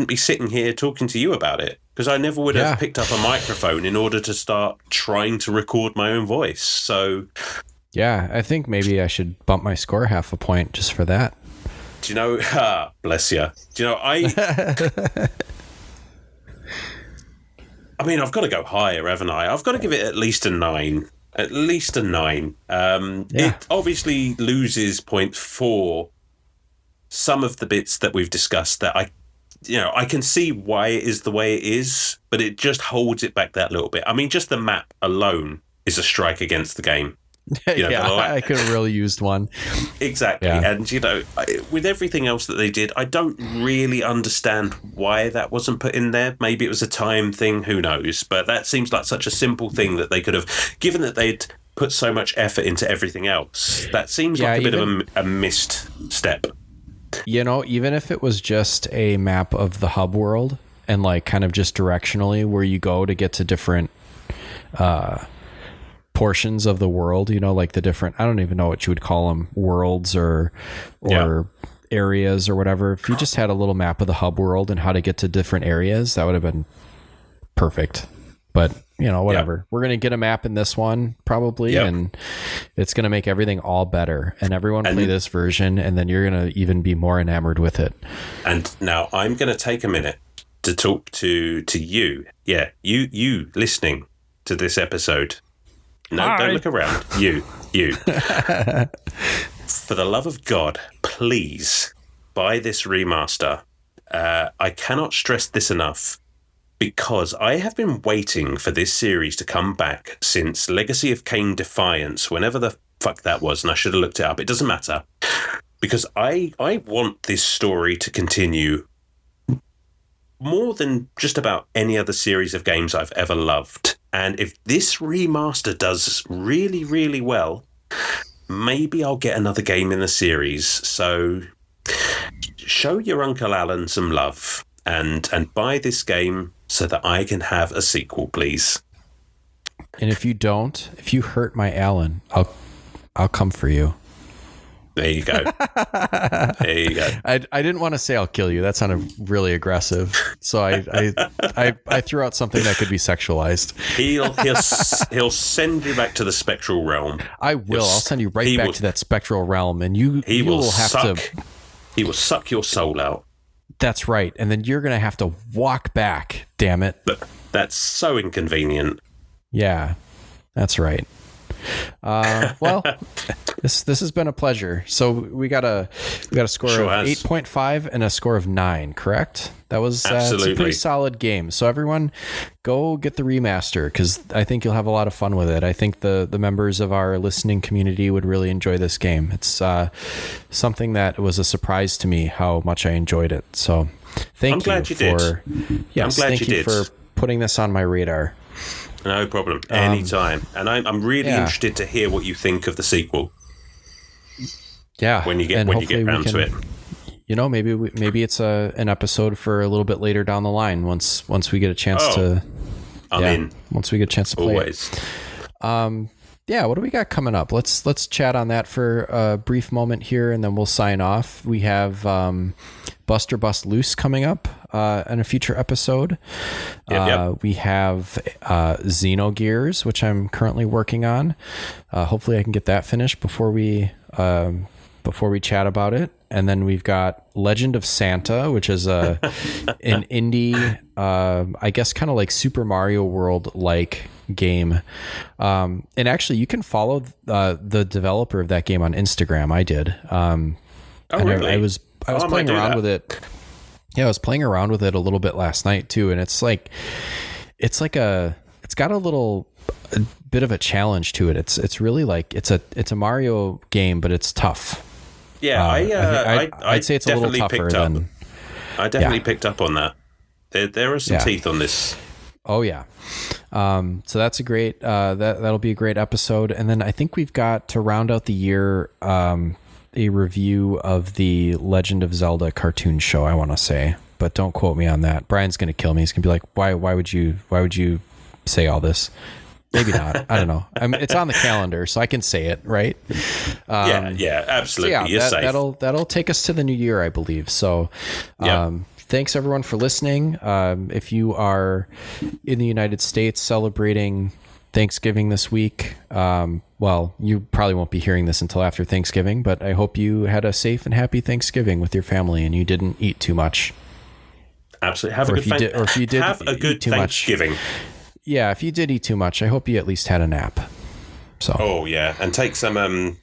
be sitting here talking to you about it, because I never would have picked up a microphone in order to start trying to record my own voice. So, yeah, I think maybe I should bump my score half a point just for that. Do you know? Bless you. Do you know? I mean, I've got to go higher, haven't I? I've got to give it at least a 9. At least a 9. It obviously loses points for some of the bits that we've discussed that I can see why it is the way it is, but it just holds it back that little bit. I mean, just the map alone is a strike against the game. I could have really used one. Exactly. Yeah. And, with everything else that they did, I don't really understand why that wasn't put in there. Maybe it was a time thing, who knows? But that seems like such a simple thing that they could have, given that they'd put so much effort into everything else. That seems like a bit of a missed step. Even if it was just a map of the hub world and like kind of just directionally where you go to get to different portions of the world, like the different, I don't even know what you would call them, worlds or areas or whatever. If you just had a little map of the hub world and how to get to different areas, that would have been perfect. But whatever. We're going to get a map in this one probably, and it's going to make everything all better. And everyone play this version, and then you're going to even be more enamored with it. And now I'm going to take a minute to talk to you. Yeah, you listening to this episode. No, Hi. Don't look around. You. For the love of God, please buy this remaster. I cannot stress this enough, because I have been waiting for this series to come back since Legacy of Kain Defiance, whenever the fuck that was, and I should have looked it up. It doesn't matter, because I want this story to continue more than just about any other series of games I've ever loved. And if this remaster does really, really well, maybe I'll get another game in the series. So show your Uncle Alan some love and buy this game so that I can have a sequel, please. And if you hurt my Alan, I'll come for you. There you go. I didn't want to say I'll kill you. That sounded really aggressive. So I threw out something that could be sexualized. He'll send you back to the spectral realm. I will. I'll send you right back to that spectral realm, and you will have to. He will suck your soul out. That's right, and then you're gonna have to walk back. Damn it! But that's so inconvenient. Yeah, that's right. Well, this has been a pleasure. So we got a score of 8.5 and a score of 9, correct? That was it's a pretty solid game. So everyone, go get the remaster, because I think you'll have a lot of fun with it. I think the members of our listening community would really enjoy this game. It's something that was a surprise to me how much I enjoyed it. So thank you for putting this on my radar. No problem. Anytime. And I'm really interested to hear what you think of the sequel. Yeah. When you get around to it. Maybe it's an episode for a little bit later down the line once we get a chance to. I'm in. Once we get a chance to play Always. It. What do we got coming up? Let's chat on that for a brief moment here, and then we'll sign off. We have Buster Bust Loose coming up in a future episode. Yep. We have Xenogears, which I'm currently working on. Hopefully I can get that finished before we before we chat about it. And then we've got Legend of Santa, which is an indie, I guess kind of like Super Mario World like game. And actually you can follow the developer of that game on Instagram. I did. Really? I was playing around with it. Yeah, I was playing around with it a little bit last night too. And it's got a bit of a challenge to it. It's really like it's a Mario game, but it's tough. Yeah, I'd say it's a little tougher than. I definitely picked up on that. There are some teeth on this. Oh yeah. So that's a great. That'll be a great episode. And then I think we've got to round out the year. A review of the Legend of Zelda cartoon show. I want to say, but don't quote me on that. Brian's going to kill me. He's going to be like, "Why would you say all this?" Maybe not. I don't know. It's on the calendar, so I can say it, right? Yeah, absolutely. So You're safe. That'll take us to the new year, I believe. So, thanks everyone for listening. If you are in the United States celebrating Thanksgiving this week, well, you probably won't be hearing this until after Thanksgiving, but I hope you had a safe and happy Thanksgiving with your family and you didn't eat too much. Absolutely. Have a good Thanksgiving. Yeah, if you did eat too much, I hope you at least had a nap. So. Oh yeah, and take some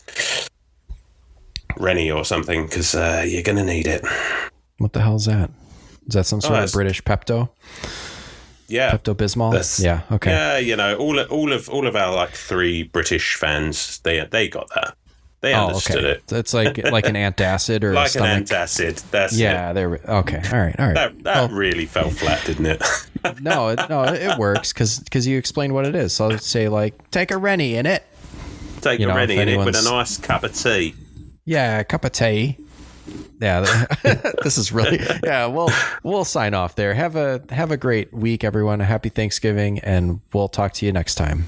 Rennie or something because you're gonna need it. What the hell is that? Is that some sort of British Pepto? Yeah, Pepto-Bismol. Yeah. Okay. Yeah, all of our like 3 British fans, they got that. They understood it. It's like an antacid or like a an antacid. That's yeah. There. Okay. All right. That really fell flat, didn't it? No, it works because you explained what it is. So I'll say like, take a Rennie in it. Take a Rennie in it with a nice cup of tea. Yeah, a cup of tea. Yeah, this is really we'll sign off there. Have a great week, everyone. A happy Thanksgiving, and we'll talk to you next time.